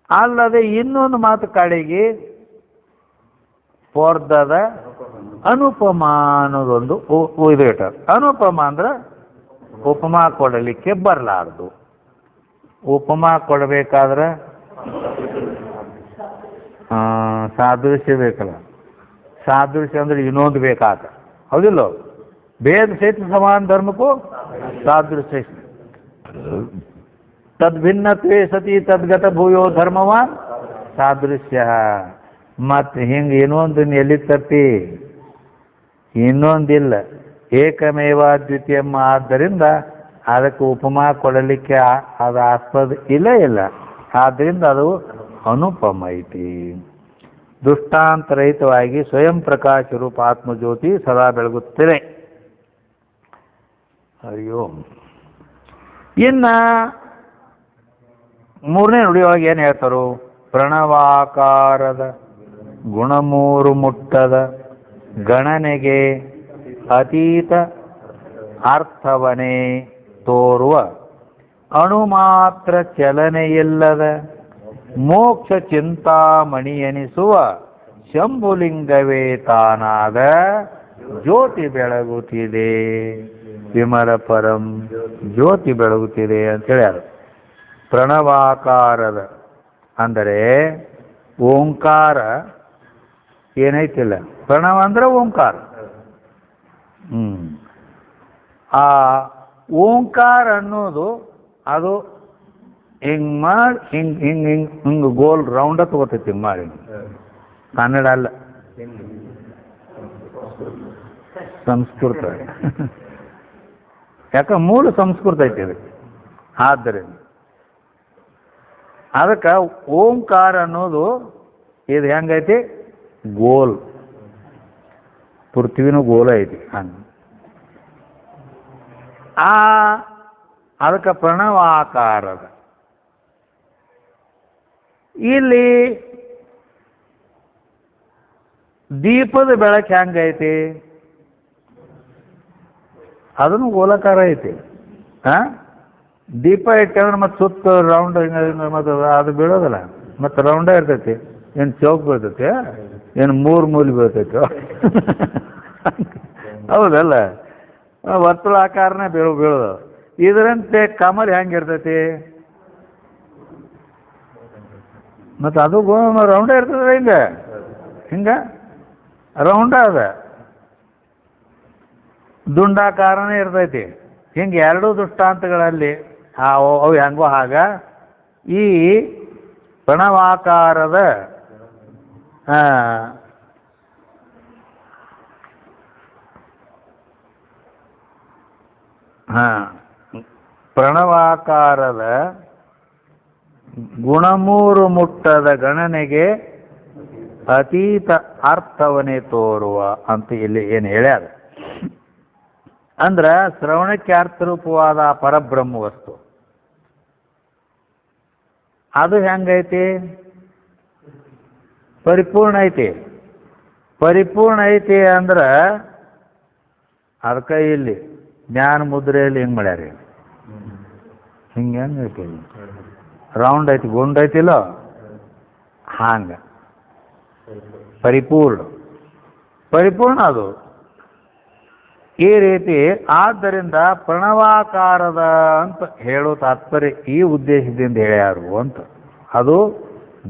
ಅಲ್ಲದೆ ಇನ್ನೊಂದು ಮಾತು ಕಡೆಗೆ ಪೋರ್ಧದ ಅನುಪಮ ಅನ್ನೋದೊಂದು ಇದು ಇಟ್ಟಾರ. ಅನುಪಮ ಅಂದ್ರೆ ಉಪಮಾ ಕೊಡಲಿಕ್ಕೆ ಬರಲಾರ್ದು. ಉಪಮಾ ಕೊಡಬೇಕಾದ್ರೆ ಸಾದೃಶ್ಯ ಬೇಕಲ್ಲ. ಸಾದೃಶ್ಯ ಅಂದ್ರೆ ಇನ್ನೊಂದು ಬೇಕಾದ, ಹೌದಿಲ್ಲ? ಭೇದ ಸಹಿತ ಸಮಾನ ಧರ್ಮಕ್ಕೂ ಸಾದೃಶ್ಯ. ತದ್ಭಿನ್ನತ್ವೇ ಸತಿ ತದ್ಗತ ಭೂಯೋ ಧರ್ಮವಾನ್ ಸಾದೃಶ್ಯ. ಮತ್ತೆ ಹಿಂಗೆ ಇನ್ನೊಂದನ್ನು ಎಲ್ಲಿ ತಪ್ಪಿ ಇನ್ನೊಂದಿಲ್ಲ. ಏಕಮೇವ ದ್ವಿತೀಯಮ್ಮ. ಆದ್ದರಿಂದ ಅದಕ್ಕೆ ಉಪಮಾ ಕೊಡಲಿಕ್ಕೆ ಅದು ಆಸ್ಪದ ಇಲ್ಲ. ಆದ್ದರಿಂದ ಅದು ಅನುಪಮ ಐತಿ. ದುಷ್ಟಾಂತರಹಿತವಾಗಿ ಸ್ವಯಂ ಪ್ರಕಾಶ ರೂಪ ಆತ್ಮಜ್ಯೋತಿ ಸದಾ ಬೆಳಗುತ್ತಿದೆ. ಅಯ್ಯೋ. ಇನ್ನ ಮೂರನೇ ನುಡಿಯೊಳಗೆ ಏನು ಹೇಳ್ತಾರು? ಪ್ರಣವಾಕಾರದ ಗುಣಮೂರು ಮುಟ್ಟದ ಗಣನೆಗೆ ಅತೀತ ಅರ್ಥವನೇ ತೋರುವ ಅಣುಮಾತ್ರ ಚಲನೆಯಿಲ್ಲದ ಮೋಕ್ಷ ಚಿಂತಾಮಣಿ ಎನಿಸುವ ಶಂಭುಲಿಂಗವೇ ತಾನಾದ ಜ್ಯೋತಿ ಬೆಳಗುತ್ತಿದೆ. ವಿಮಲ ಪರಂ ಜ್ಯೋತಿ ಬೆಳಗುತ್ತಿದೆ ಅಂತ ಹೇಳ್ಯಾರ. ಪ್ರಣವಾಕಾರದ ಅಂದರೆ ಓಂಕಾರ ಏನೈತಿಲ್ಲ. ಪ್ರಣವ ಅಂದ್ರೆ ಓಂಕಾರ. ಆ ಓಂಕಾರ ಅನ್ನೋದು ಅದು ಹಿಂಗ್ ಮಾಡಿ ಹಿಂಗ್ ಗೋಲ್ ರೌಂಡ ತಗೋತೈತಿ. ಹಿಂಗ್ ಮಾಡಿ ಕನ್ನಡ ಅಲ್ಲ, ಸಂಸ್ಕೃತ. ಯಾಕ ಮೂಲ ಸಂಸ್ಕೃತ ಐತಿ ಅದಕ್ಕೆ. ಆದ್ದರಿಂದ ಅದಕ್ಕೆ ಓಂಕಾರ ಅನ್ನೋದು ಇದು ಹೆಂಗೈತಿ? ಗೋಲ್. ಪೃಥ್ವಿನೂ ಗೋಲ ಐತಿ ಹಂಗ. ಅದಕ್ಕೆ ಪ್ರಣವಾಕಾರದ. ಇಲ್ಲಿ ದೀಪದ ಬೆಳಕು ಹೆಂಗೈತಿ? ಅದನ್ನು ಗೋಲಾಕಾರ ಐತಿ. ದೀಪ ಇಟ್ಟಂದ್ರೆ ಮತ್ತೆ ಸುತ್ತ ರೌಂಡ್ ಮತ್ತೆ ಅದು ಬೀಳೋದಲ್ಲ, ಮತ್ತೆ ರೌಂಡ ಇರ್ತೈತಿ. ಏನು ಚೌಕ್ ಬೀಳ್ತೈತಿ? ಏನು ಮೂಲಿ ಬೀಳ್ತೈತಿ? ಹೌದಲ್ಲ, ವರ್ತುಳ ಆಕಾರನೇ ಬೀಳೋದು. ಇದರಂತೆ ಕಮಲ್ ಹೆಂಗಿರ್ತೈತಿ? ಮತ್ತೆ ಅದು ರೌಂಡ ಇರ್ತದ. ಹಿಂಗ ರೌಂಡ ಅದ, ದುಂಡಾಕಾರನೇ ಇರ್ತೈತಿ. ಹಿಂಗೆ ಎರಡೂ ದೃಷ್ಟಾಂತಗಳಲ್ಲಿ ಅವು ಹೆಂಗೋ ಹಾಗ ಈ ಪ್ರಣವಾಕಾರದ ಪ್ರಣವಾಕಾರದ ಗುಣಮೂರು ಮುಟ್ಟದ ಗಣನೆಗೆ ಅತೀತ ಅರ್ಥವನ್ನೇ ತೋರುವ ಅಂತ ಇಲ್ಲಿ ಏನು ಹೇಳ್ಯಾರ. ಅಂದ್ರ ಶ್ರವಣಕ್ಕೆ ಅರ್ಥರೂಪವಾದ ಪರಬ್ರಹ್ಮ ವಸ್ತು ಅದು ಹೆಂಗೈತಿ? ಪರಿಪೂರ್ಣ ಐತಿ. ಪರಿಪೂರ್ಣ ಐತಿ ಅಂದ್ರ ಅದಕ್ಕೆ ಇಲ್ಲಿ ಜ್ಞಾನ ಮುದ್ರೆಯಲ್ಲಿ ಹೆಂಗ್ ಮಾಡ್ಯಾರಿ? ಹಿಂಗೆ ಹೆಂಗೈತಿ? ರೌಂಡ್ ಐತಿ, ಗುಂಡ್ ಐತಿಲ್ಲ ಹಾಂಗ ಪರಿಪೂರ್ಣ ಅದು ಈ ರೀತಿ. ಆದ್ದರಿಂದ ಪ್ರಣವಾಕಾರದ ಅಂತ ಹೇಳೋ ತಾತ್ಪರ್ಯ ಈ ಉದ್ದೇಶದಿಂದ ಹೇಳ್ಯಾರು ಅಂತ. ಅದು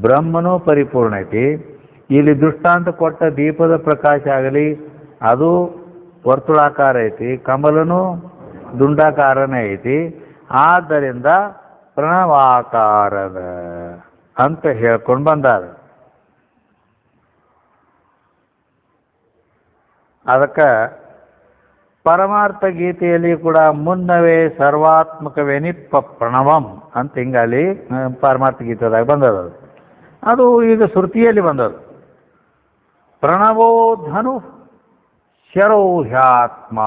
ಬ್ರಹ್ಮನೂ ಪರಿಪೂರ್ಣ ಐತಿ, ಇಲ್ಲಿ ದೃಷ್ಟಾಂತ ಕೊಟ್ಟ ದೀಪದ ಪ್ರಕಾಶ ಆಗಲಿ ಅದು ವರ್ತುಳಾಕಾರ ಐತಿ, ಕಮಲನು ದುಂಡಾಕಾರನೇ ಐತಿ. ಆದ್ದರಿಂದ ಪ್ರಣವಾಕಾರದ ಅಂತ ಹೇಳ್ಕೊಂಡು ಬಂದಾರ. ಅದಕ್ಕೆ ಪರಮಾರ್ಥ ಗೀತೆಯಲ್ಲಿ ಕೂಡ ಮುನ್ನವೇ ಸರ್ವಾತ್ಮಕವೇನಿಪ್ಪ ಪ್ರಣವಂ ಅಂತ ಹಿಂಗಲ್ಲಿ ಪರಮಾರ್ಥ ಗೀತೆದಾಗ ಬಂದದ. ಅದು ಈಗ ಶ್ರುತಿಯಲ್ಲಿ ಬಂದದು. ಪ್ರಣವೋ ಧನು ಶರೋ ಹ್ಯಾತ್ಮ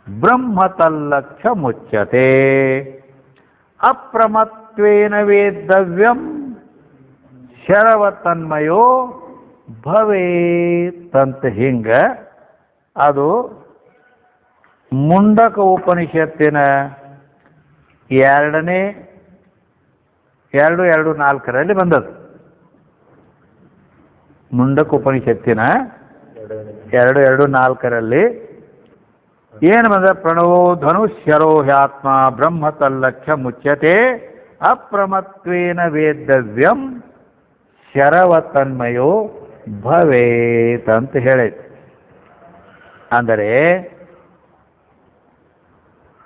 ಬ್ರಹ್ಮತಲ್ಲಕ್ಷ ಮುಚ್ಯತೆ ಅಪ್ರಮತ್ವೇನ ವೇದ್ದವ್ಯಂ ಶರವತನ್ಮಯೋ ಭವೇತಂತ ಹಿಂಗ ಅದು ಮುಂಡಕ ಉಪನಿಷತ್ತಿನ 2:2-4 ಬಂದದ್ದು. ಮುಂಡಕ ಉಪನಿಷತ್ತಿನ 2:2-4 ಏನು ಬಂದ? ಪ್ರಣವೋ ಧನುಷ್ಯರೋ ಹ್ಯಾತ್ಮ ಬ್ರಹ್ಮತಲ್ಲಕ್ಷ ಮುಚ್ಯತೆ ಅಪ್ರಮತ್ವೇನ ವೇದ್ದವ್ಯಂ ಶರವತನ್ಮಯೋ ಭವೇತ್ ಅಂತ ಹೇಳೈತೆ. ಅಂದರೆ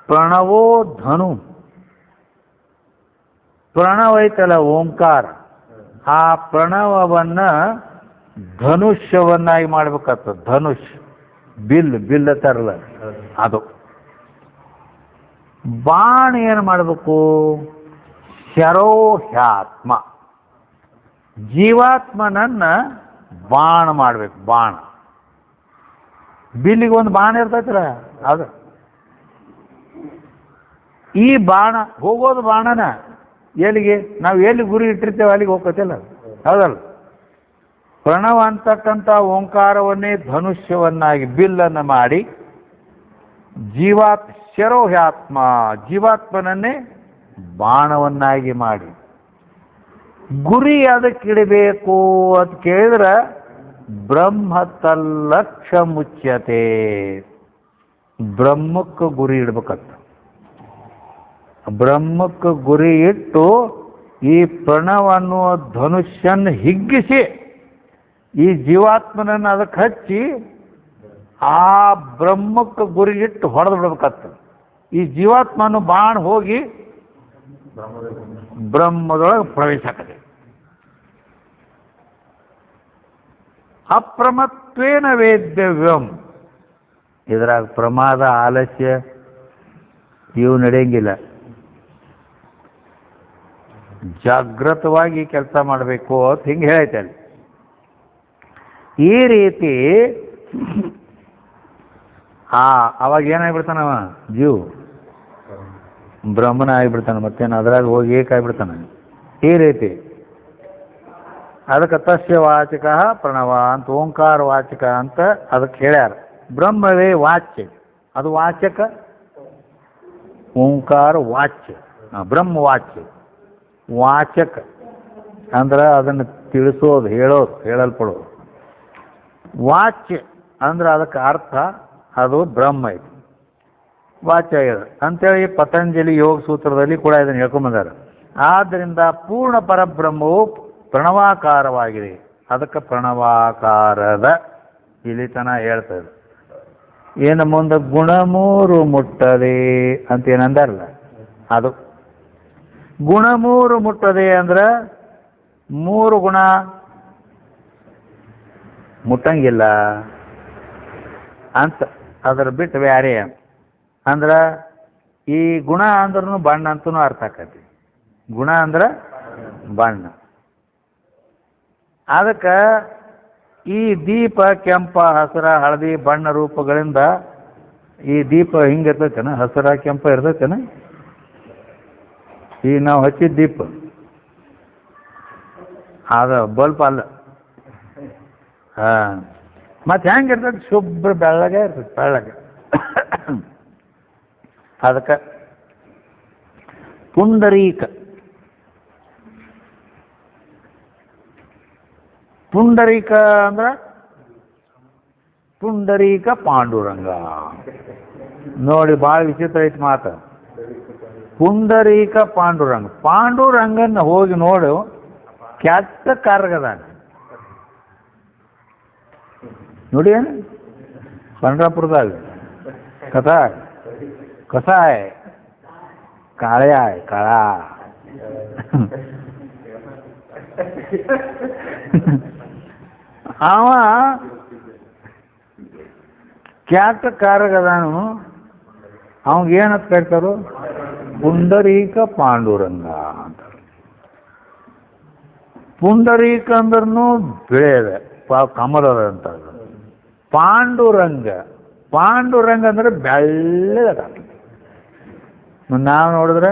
ಪ್ರಣವೋ ಧನು, ಪ್ರಣವೈತಲ್ಲ ಓಂಕಾರ, ಆ ಪ್ರಣವವನ್ನ ಧನುಷ್ಯವನ್ನಾಗಿ ಮಾಡ್ಬೇಕಾಗ್ತದೆ. ಧನುಷ್ ಬಿಲ್ ತರಲ್ಲ ಅದು. ಬಾಣ ಏನು ಮಾಡಬೇಕು? ಶರೋಹ್ಯಾತ್ಮ, ಜೀವಾತ್ಮನನ್ನ ಬಾಣ ಮಾಡ್ಬೇಕು. ಬಾಣ ಬಿಲ್ಲಿಗೆ ಒಂದು ಬಾಣ ಇರ್ತೈತಲ್ಲ ಅದು. ಈ ಬಾಣ ಹೋಗೋದು ಬಾಣನ ಎಲ್ಲಿಗೆ? ನಾವು ಎಲ್ಲಿ ಗುರಿ ಇಟ್ಟಿರ್ತೇವೆ ಅಲ್ಲಿಗೆ ಹೋಗ್ತೈತಿಲ್ಲ, ಹೌದಲ್ಲ? ಪ್ರಣವ ಅಂತಕ್ಕಂಥ ಓಂಕಾರವನ್ನೇ ಧನುಷ್ಯವನ್ನಾಗಿ ಬಿಲ್ಲನ್ನು ಮಾಡಿ ಶರೋಹ್ಯಾತ್ಮ ಜೀವಾತ್ಮನನ್ನೇ ಬಾಣವನ್ನಾಗಿ ಮಾಡಿ ಗುರಿ ಅದಕ್ಕಿಡಬೇಕು ಅಂತ ಕೇಳಿದ್ರೆ ಬ್ರಹ್ಮತಲ್ಲಕ್ಷ ಮುಚ್ಯತೆ, ಬ್ರಹ್ಮಕ್ಕೆ ಗುರಿ ಇಡ್ಬೇಕಂತ. ಬ್ರಹ್ಮಕ್ಕೆ ಗುರಿ ಇಟ್ಟು ಈ ಪ್ರಣವ ಅನ್ನುವ ಧನುಷ್ಯನ್ನು ಹಿಗ್ಗಿಸಿ ಈ ಜೀವಾತ್ಮನನ್ನು ಅದಕ್ಕೆ ಹಚ್ಚಿ ಆ ಬ್ರಹ್ಮಕ್ಕೆ ಗುರಿ ಇಟ್ಟು ಹೊಡೆದು ಬಿಡ್ಬೇಕತ್ತ. ಈ ಜೀವಾತ್ಮನು ಬಾಣ ಹೋಗಿ ಬ್ರಹ್ಮದೊಳಗೆ ಪ್ರವೇಶ ಆಗ್ತದೆ. ಅಪ್ರಮತ್ವೇನ ವೇದ್ಯವ್ಯಂ, ಇದ್ರಾಗ ಪ್ರಮಾದ ಆಲಸ್ಯ ಇವು ನಡೆಯಂಗಿಲ್ಲ. ಜಾಗೃತವಾಗಿ ಕೆಲಸ ಮಾಡಬೇಕು ಅಂತ ಹಿಂಗೆ ಹೇಳೈತೆ ಅಲ್ಲಿ. ಈ ರೀತಿ ಅವಾಗ ಏನಾಗ್ಬಿಡ್ತಾನವ? ಜೀವ್ ಬ್ರಹ್ಮನ ಆಗಿಬಿಡ್ತಾನೆ. ಮತ್ತೇನು ಅದ್ರಾಗ ಹೋಗಿ ಏಕಾಗ್ಬಿಡ್ತಾನೆ. ಈ ರೀತಿ ಅದಕ್ಕೆ ತಸ್ಯ ವಾಚಕ ಪ್ರಣವ ಅಂತ ಓಂಕಾರ ವಾಚಕ ಅಂತ ಅದಕ್ಕೆ ಹೇಳ್ಯಾರ. ಬ್ರಹ್ಮವೇ ವಾಚ್ಯ, ಅದು ವಾಚಕ. ಓಂಕಾರ ವಾಚ್ಯ, ಬ್ರಹ್ಮ ವಾಚ್ಯ. ವಾಚಕ ಅಂದ್ರೆ ಅದನ್ನು ತಿಳಿಸೋದು, ಹೇಳೋದು, ಹೇಳಲ್ಪಡೋದು. ವಾಚ್ಯ ಅಂದ್ರೆ ಅದಕ್ಕೆ ಅರ್ಥ, ಅದು ಬ್ರಹ್ಮ ಇದೆ, ವಾಚ್ಯ ಇದೆ ಅಂತೇಳಿ ಪತಂಜಲಿ ಯೋಗ ಸೂತ್ರದಲ್ಲಿ ಕೂಡ ಇದನ್ನು ಹೇಳ್ಕೊಂಬಂದಾರೆ. ಆದ್ದರಿಂದ ಪೂರ್ಣ ಪರಬ್ರಹ್ಮವು ಪ್ರಣವಾಕಾರವಾಗಿದೆ. ಅದಕ್ಕೆ ಪ್ರಣವಾಕಾರದ ಇಲಿತನ ಹೇಳ್ತದೆ. ಏನು ಮುಂದೆ ಗುಣಮೂರು ಮುಟ್ಟದೆ ಅಂತ ಏನಂದಾರಲ್ಲ ಅದು. ಗುಣಮೂರು ಮುಟ್ಟದೆ ಅಂದ್ರೆ 3 ಗುಣ ಮುಟ್ಟಂಗಿಲ್ಲ ಅಂತ, ಅದರ ಬಿಟ್ಟು ಬ್ಯಾರೆ ಅಂದ್ರೆ ಈ ಗುಣ ಅಂದ್ರೂ ಬಣ್ಣ ಅಂತನೂ ಅರ್ಥ ಆಕತಿ. ಗುಣ ಅಂದ್ರೆ ಬಣ್ಣ. ಅದಕ್ಕೆ ಈ ದೀಪ ಕೆಂಪ ಹಸಿರ ಹಳದಿ ಬಣ್ಣ ರೂಪಗಳಿಂದ ಈ ದೀಪ ಹಿಂಗಿರ್ತೈತೇನ? ಹಸಿರ ಕೆಂಪ ಇರ್ತೈತೇನ? ಈಗ ನಾವು ಹಚ್ಚಿದ ದೀಪ ಅದು ಬಲ್ಪ್ ಅಲ್ಲ. ಮತ್ತೆ ಹೆಂಗಿರ್ತೈತಿ? ಶುಭ್ರ ಬೆಳ್ಳಗೆ ಇರ್ತೈತಿ, ಬೆಳ್ಳಗೆ. ಅದಕ್ಕೆ ಪುಂಡರೀಕ, ಪುಂಡರೀಕ ಅಂದ್ರೆ ಪುಂಡರೀಕ ಪಾಂಡುರಂಗ. ನೋಡಿ ಭಾಳ ವಿಚಿತ್ರ ಐತಿ ಮಾತು. ಪುಂಡರೀಕ ಪಾಂಡುರಂಗ. ಪಾಂಡುರಂಗನ್ನ ಹೋಗಿ ನೋಡು, ಕೆಟ್ಟ ಕಾರ್ಗದಾನ. ನೋಡಿ पंढरपूरದಾಗ कसा आहे कसा आहे काळे आहे काळा ಅವ ಕ್ಯಾಟ ಕಾರಗದಾನು ಅವಂಗೇನಂತ ಕರಿತಾರು ಪುಂಡರೀಕ ಪಾಂಡುರಂಗ ಅಂತ. ಪುಂಡರೀಕ ಅಂದ್ರೂ ಬೆಳೆಯದೆ ಕಮಲದ ಅಂತ. ಪಾಂಡುರಂಗ ಪಾಂಡುರಂಗ ಅಂದ್ರೆ ಬೆಳ್ಳದ. ನಾವು ನೋಡಿದ್ರೆ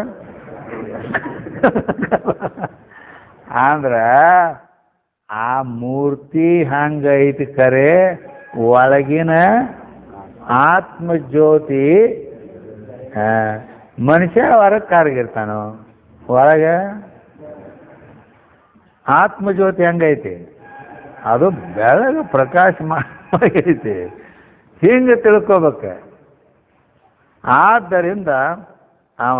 ಅಂದ್ರ ಆ ಮೂರ್ತಿ ಹಂಗೈತಿ ಕರೆ ಒಳಗಿನ ಆತ್ಮಜ್ಯೋತಿ ಮನುಷ್ಯ ಹೊರಗೆ ಕಾರ್ಗಿರ್ತಾನು, ಒಳಗೆ ಆತ್ಮಜ್ಯೋತಿ ಹಂಗೈತಿ, ಅದು ಬೆಳಗ್ಗೆ ಪ್ರಕಾಶಮಾನವಾಗೈತಿ. ಹಿಂಗೆ ತಿಳ್ಕೋಬೇಕ. ಆದ್ದರಿಂದ ಅವ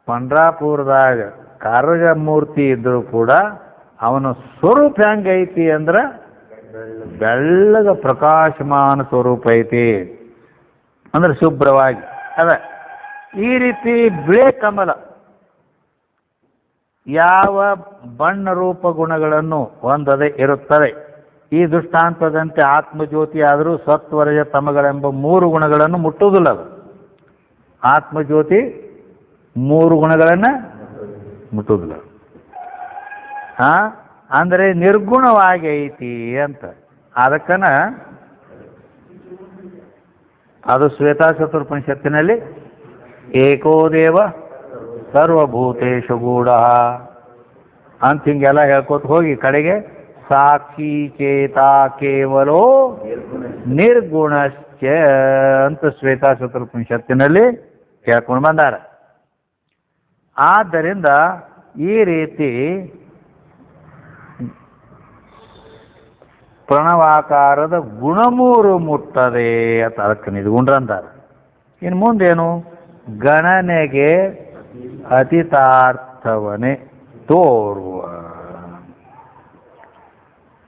ಪಂಡ್ರಾಪುರದಾಗ ಕಾರ್ಗ ಮೂರ್ತಿ ಇದ್ರು ಕೂಡ ಅವನ ಸ್ವರೂಪ ಹೆಂಗೈತಿ ಅಂದ್ರೆ ಬೆಳ್ಳಗ ಪ್ರಕಾಶಮಾನ ಸ್ವರೂಪ ಐತಿ, ಅಂದ್ರೆ ಶುಭ್ರವಾಗಿ ಅದ. ಈ ರೀತಿ ಬಿಳೆ ಕಮಲ ಯಾವ ಬಣ್ಣ ರೂಪ ಗುಣಗಳನ್ನು ಹೊಂದದೆ ಇರುತ್ತದೆ. ಈ ದೃಷ್ಟಾಂತದಂತೆ ಆತ್ಮಜ್ಯೋತಿ ಆದರೂ ಸತ್ವರಜ ತಮಗಳೆಂಬ 3 ಗುಣಗಳನ್ನು ಮುಟ್ಟುವುದಿಲ್ಲ. ಅದು ಆತ್ಮಜ್ಯೋತಿ 3 ಗುಣಗಳನ್ನ ಮುಟ್ಟುವುದಿಲ್ಲ. ಅಂದ್ರೆ ನಿರ್ಗುಣವಾಗಿ ಐತಿ ಅಂತ. ಅದಕ್ಕನ ಅದು ಶ್ವೇತಾಚತುರ್ಪನಿಷತ್ತಿನಲ್ಲಿ ಏಕೋ ದೇವ ಸರ್ವಭೂತೇಶು ಗೂಢ ಅಂತ ಹಿಂಗೆಲ್ಲ ಹೇಳ್ಕೊತ ಹೋಗಿ ಕಡೆಗೆ ಸಾಕ್ಷಿ ಚೇತ ಕೇವಲೋ ನಿರ್ಗುಣಶ್ಚ ಅಂತ ಶ್ವೇತಾಚತುರ್ಪನಿಷತ್ತಿನಲ್ಲಿ ಹೇಳ್ಕೊಂಡು ಬಂದಾರ. ಆದ್ದರಿಂದ ಈ ರೀತಿ ಪ್ರಣವಾಕಾರದ ಗುಣಮೂರು ಮುಟ್ಟದೆ ಅಂತ ಅದಕ್ಕೆ ನಿದ್ಗುಂಡ್ರಂತಾರೆ. ಇನ್ನು ಮುಂದೇನು? ಗಣನೆಗೆ ಅತೀತಾರ್ಥವನೇ ತೋರುವ.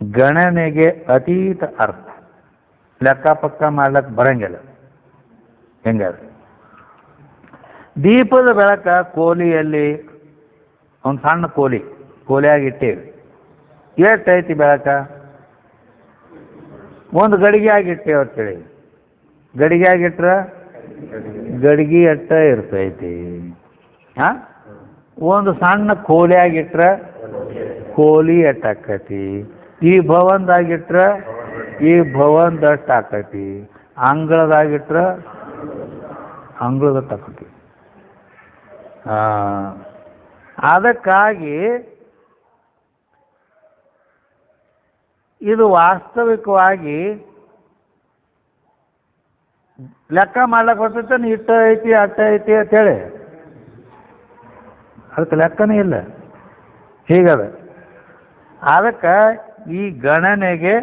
ಗಣನೆಗೆ ಅತೀತ ಅರ್ಥ ಲೆಕ್ಕ ಪಕ್ಕ ಮಾಡ್ಲಕ್ಕೆ ಬರಂಗಿಲ್ಲ. ಹೆಂಗ ದೀಪದ ಬೆಳಕ ಕೋಲಿಯಲ್ಲಿ ಒಂದು ಸಣ್ಣ ಕೋಲಿಯಾಗಿಟ್ಟೇವಿ. ಎಷ್ಟೈತಿ ಬೆಳಕ? ಒಂದು ಗಡಿಗೆ ಆಗಿಟ್ಟೇವೆ ಅಂತೇಳಿ. ಗಡಿಗೆ ಆಗಿಟ್ರ ಗಡಿಗೆ ಅಟ್ಟ ಇರ್ತೈತಿ. ಒಂದು ಸಣ್ಣ ಕೋಲಿಯಾಗಿಟ್ರ ಕೋಲಿ ಎಟ್ಟ ಆಕತಿ. ಈ ಭವನದಾಗಿಟ್ರ ಈ ಭವನದಷ್ಟು ಆಕತಿ. ಅಂಗಳದಾಗಿಟ್ರ ಅಂಗಳದ ತಕ್ಕತಿ. ಅದಕ್ಕಾಗಿ ಇದು ವಾಸ್ತವಿಕವಾಗಿ ಲೆಕ್ಕ ಮಾಡ್ಲಕ್ಕೆ ಬರ್ತೈತೆ. ಇಟ್ಟ ಐತಿ ಅಟ್ಟ ಐತಿ ಅಂತೇಳಿ ಅದಕ್ಕೆ ಲೆಕ್ಕನೇ ಇಲ್ಲ. ಹೀಗದ. ಅದಕ್ಕೆ ಈ ಗಣನೆಗೆ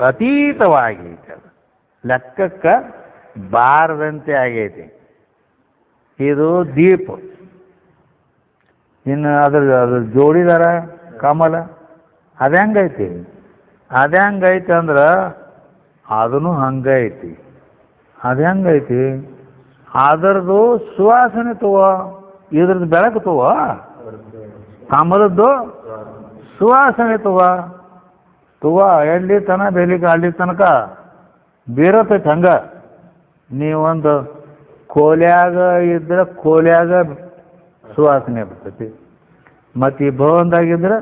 ಅತೀತವಾಗೈತೆ. ಅದು ಲೆಕ್ಕಕ್ಕೆ ಬಾರದಂತೆ ಆಗೈತಿ. ಇದು ದೀಪ. ಇನ್ನು ಅದ್ರ ಜೋಡಿದಾರ ಕಮಲ ಅದ ಹೆಂಗೈತಿ? ಅದ ಹೆಂಗೈತಿ ಅಂದ್ರೆ ಅದನ್ನು ಹಂಗೈತಿ. ಅದ ಹೆಂಗೈತಿ? ಅದರದು ಸುವಾಸನೆ ತಗೋ, ಇದ್ರದ್ದು ಬೆಳಕು ತಗೋ, ಕಮಲದ್ದು ಸುವಾಸನೆ ತಗೋ ಎಲ್ಲಿ ತನ ಬೆಲಿಗೆ ಅಲ್ಲಿ ತನಕ ಬೀರತೈತಿ. ಹಂಗ ನೀವೊಂದು ಕೋಲ್ಯಾಗ ಇದ್ರೆ ಕೋಲ್ಯಾಗ ಸುವಾಸನೆ ಬರ್ತೈತಿ. ಮತ್ತು ಈ ಭವನದಾಗಿದ್ರೆ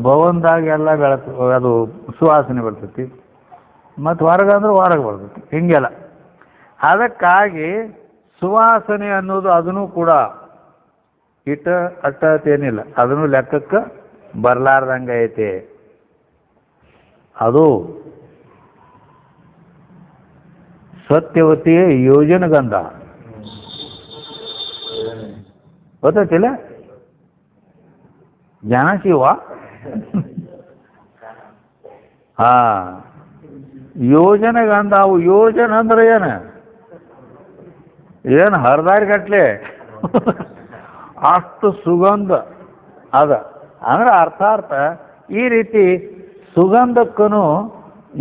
ಭವನದಾಗ ಎಲ್ಲ ಬೆಳಕು ಅದು ಸುವಾಸನೆ ಬರ್ತೈತಿ. ಮತ್ತು ಹೊರಗಂದ್ರೆ ಹೊರಗೆ ಬರ್ತೈತಿ. ಹಿಂಗೆಲ್ಲ. ಅದಕ್ಕಾಗಿ ಸುವಾಸನೆ ಅನ್ನೋದು ಅದನ್ನು ಕೂಡ ಇಟ್ಟ ಅಟ್ಟೇನಿಲ್ಲ. ಅದನ್ನು ಲೆಕ್ಕಕ್ಕೆ ಬರ್ಲಾರ್ದಂಗೆ ಐತೆ. ಅದು ಸತ್ಯವತಿಯ ಯೋಜನಗಂಧ ಗೊತ್ತೈತಿಲ್ಲ? ಜ್ಞಾನಶಿವ ಯೋಜನೆಗಂಧ. ಅವು ಯೋಜನೆ ಅಂದ್ರೆ ಏನು ಹರಿದಾರಿ ಗಟ್ಲೆ ಅಷ್ಟು ಸುಗಂಧ ಅದ. ಅಂದ್ರೆ ಅರ್ಥಾರ್ಥ ಈ ರೀತಿ ಸುಗಂಧಕ್ಕೂ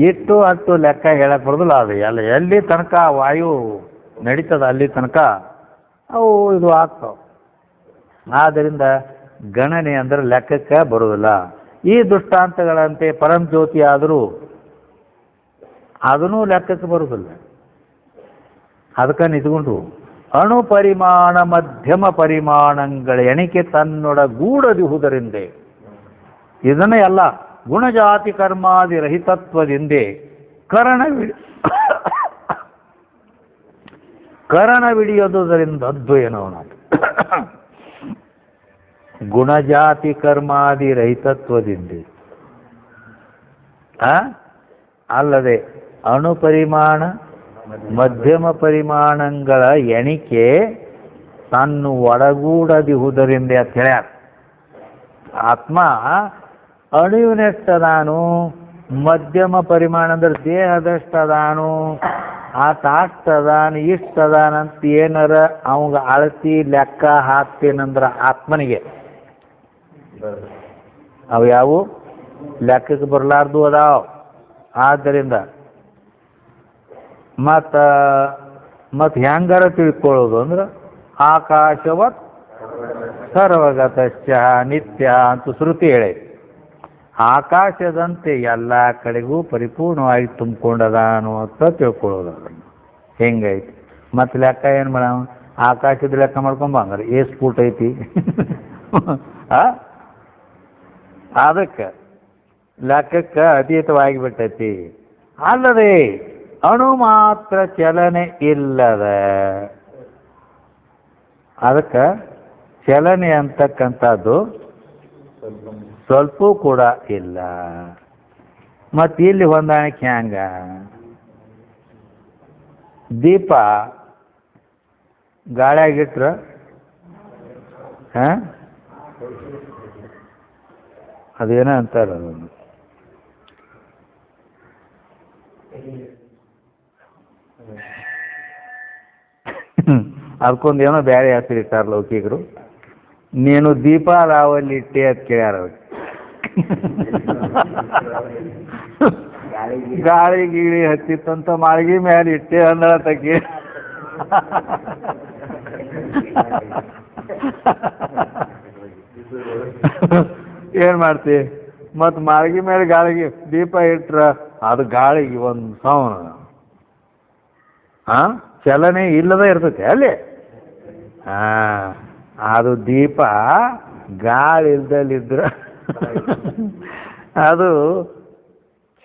ಇಟ್ಟು ಅಟ್ಟು ಲೆಕ್ಕ ಹೇಳಕ್ ಬರೋದಿಲ್ಲ. ಅದು ಎಲ್ಲಿ ತನಕ ವಾಯು ನಡೀತದ ಅಲ್ಲಿ ತನಕ ಅವು ಇದು ಆಗ್ತಾವ. ಆದ್ದರಿಂದ ಗಣನೆ ಅಂದ್ರೆ ಲೆಕ್ಕಕ್ಕೆ ಬರುವುದಿಲ್ಲ. ಈ ದೃಷ್ಟಾಂತಗಳಂತೆ ಪರಂಜ್ಯೋತಿ ಆದರೂ ಅದನ್ನೂ ಲೆಕ್ಕಕ್ಕೆ ಬರುವುದಿಲ್ಲ. ಅದಕ್ಕೆ ನಿಂತ್ಕೊಂಡು ಅಣು ಪರಿಮಾಣ ಮಧ್ಯಮ ಪರಿಮಾಣಗಳ ಎಣಿಕೆ ತನ್ನೊಡಗೂಡದಿಹುದರಿಂದೆ ಇದನ್ನ ಎಲ್ಲ ಗುಣಜಾತಿ ಕರ್ಮಾದಿ ರಹಿತತ್ವದಿಂದೇ ಕರಣವಿಡಿಯೋದುದರಿಂದ ಅದ್ವಯನೋ ಗುಣಜಾತಿ ಕರ್ಮಾದಿ ರಹಿತತ್ವದಿಂದ ಅಲ್ಲದೆ ಅಣು ಪರಿಮಾಣ ಮಧ್ಯಮ ಪರಿಮಾಣಗಳ ಎಣಿಕೆ ತನ್ನ ಒಡಗೂಡದಿಹುದರಿಂದ ಅಂತ ಹೇಳ್ಯಾರ. ಆತ್ಮ ಅಣುವಿನೆಷ್ಟದಾನು, ಮಧ್ಯಮ ಪರಿಮಾಣ ಅಂದ್ರೆ ದೇಹದಷ್ಟದಾನು, ಆತಷ್ಟದಾನು ಇಷ್ಟದಾನಂತ ಏನಾರ ಅವಂಗ ಅಳತಿ ಲೆಕ್ಕ ಹಾಕ್ತೇನಂದ್ರ ಆತ್ಮನಿಗೆ ಅವು ಯಾವ ಲೆಕ್ಕಕ್ಕೆ ಬರಲಾರ್ದು ಅದಾವ. ಆದ್ದರಿಂದ ಮತ್ ಹೆಂಗಾರ ತಿಳ್ಕೊಳ್ಳೋದು ಅಂದ್ರೆ ಆಕಾಶವತ್ ಸರ್ವಗತಶ್ಚ ನಿತ್ಯ ಅಂತ ಶ್ರುತಿ ಹೇಳಿ, ಆಕಾಶದಂತೆ ಎಲ್ಲ ಕಡೆಗೂ ಪರಿಪೂರ್ಣವಾಗಿ ತುಂಬಿಕೊಂಡದಾನು ಅಂತ ತಿಳ್ಕೊಳ್ಳೋದು. ಹೆಂಗೈತಿ ಮತ್ತೆ ಲೆಕ್ಕ ಏನು ಮಾಡ, ಆಕಾಶದ ಲೆಕ್ಕ ಮಾಡ್ಕೊಂಬಂಗಾರ ಎಷ್ಟು ಫೂಟ್ ಐತಿ ಅದಕ್ಕೆ ಲೆಕ್ಕಕ್ಕೆ ಅತೀತವಾಗಿ ಬಿಟ್ಟೈತಿ. ಅಲ್ಲದೆ ಅಣು ಮಾತ್ರ ಚಲನೆ ಇಲ್ಲದ, ಅದಕ್ಕೆ ಚಲನೆ ಅಂತಕ್ಕಂಥದ್ದು ಸ್ವಲ್ಪ ಕೂಡ ಇಲ್ಲ. ಮತ್ತೆ ಇಲ್ಲಿ ಹೊಂದಾಣಿಕೆ ಹ್ಯಾಂಗ? ದೀಪ ಗಾಳಿಯಾಗಿಟ್ರ ಅದೇನೋ ಅಂತಾರ, ಅದನ್ನು ಅದಕ್ಕೊಂದು ಏನೋ ಬೇರೆ ಹೆಸರು ಇಟ್ಟಾರ ಲೌಕಿಕರು. ನೀನು ದೀಪ ರಾವಲ್ಲಿ ಇಟ್ಟೆ ಅಂತ ಕೇಳ್ಯಾರ ಅವ್ರಿಗೆ. ಗಾಳಿ ಗೀಳಿ ಹತ್ತಿತ್ತಂತ ಮಾಳಿಗೆ ಮೇಲೆ ಇಟ್ಟೆ ಅಂದ ತಗಿ ಏನ್ ಮಾಡ್ತಿ? ಮತ್ ಮಾಳಿಗೆ ಮೇಲೆ ಗಾಳಿಗೆ ದೀಪ ಇಟ್ರ ಅದು ಗಾಳಿಗೆ ಒಂದು ಸೌನ ಚಲನೆ ಇಲ್ಲದ ಇರ್ತೈತಿ ಅಲ್ಲಿ. ಅದು ದೀಪ ಗಾಳಿ ಇಲ್ದಲ್ಲಿದ್ರ ಅದು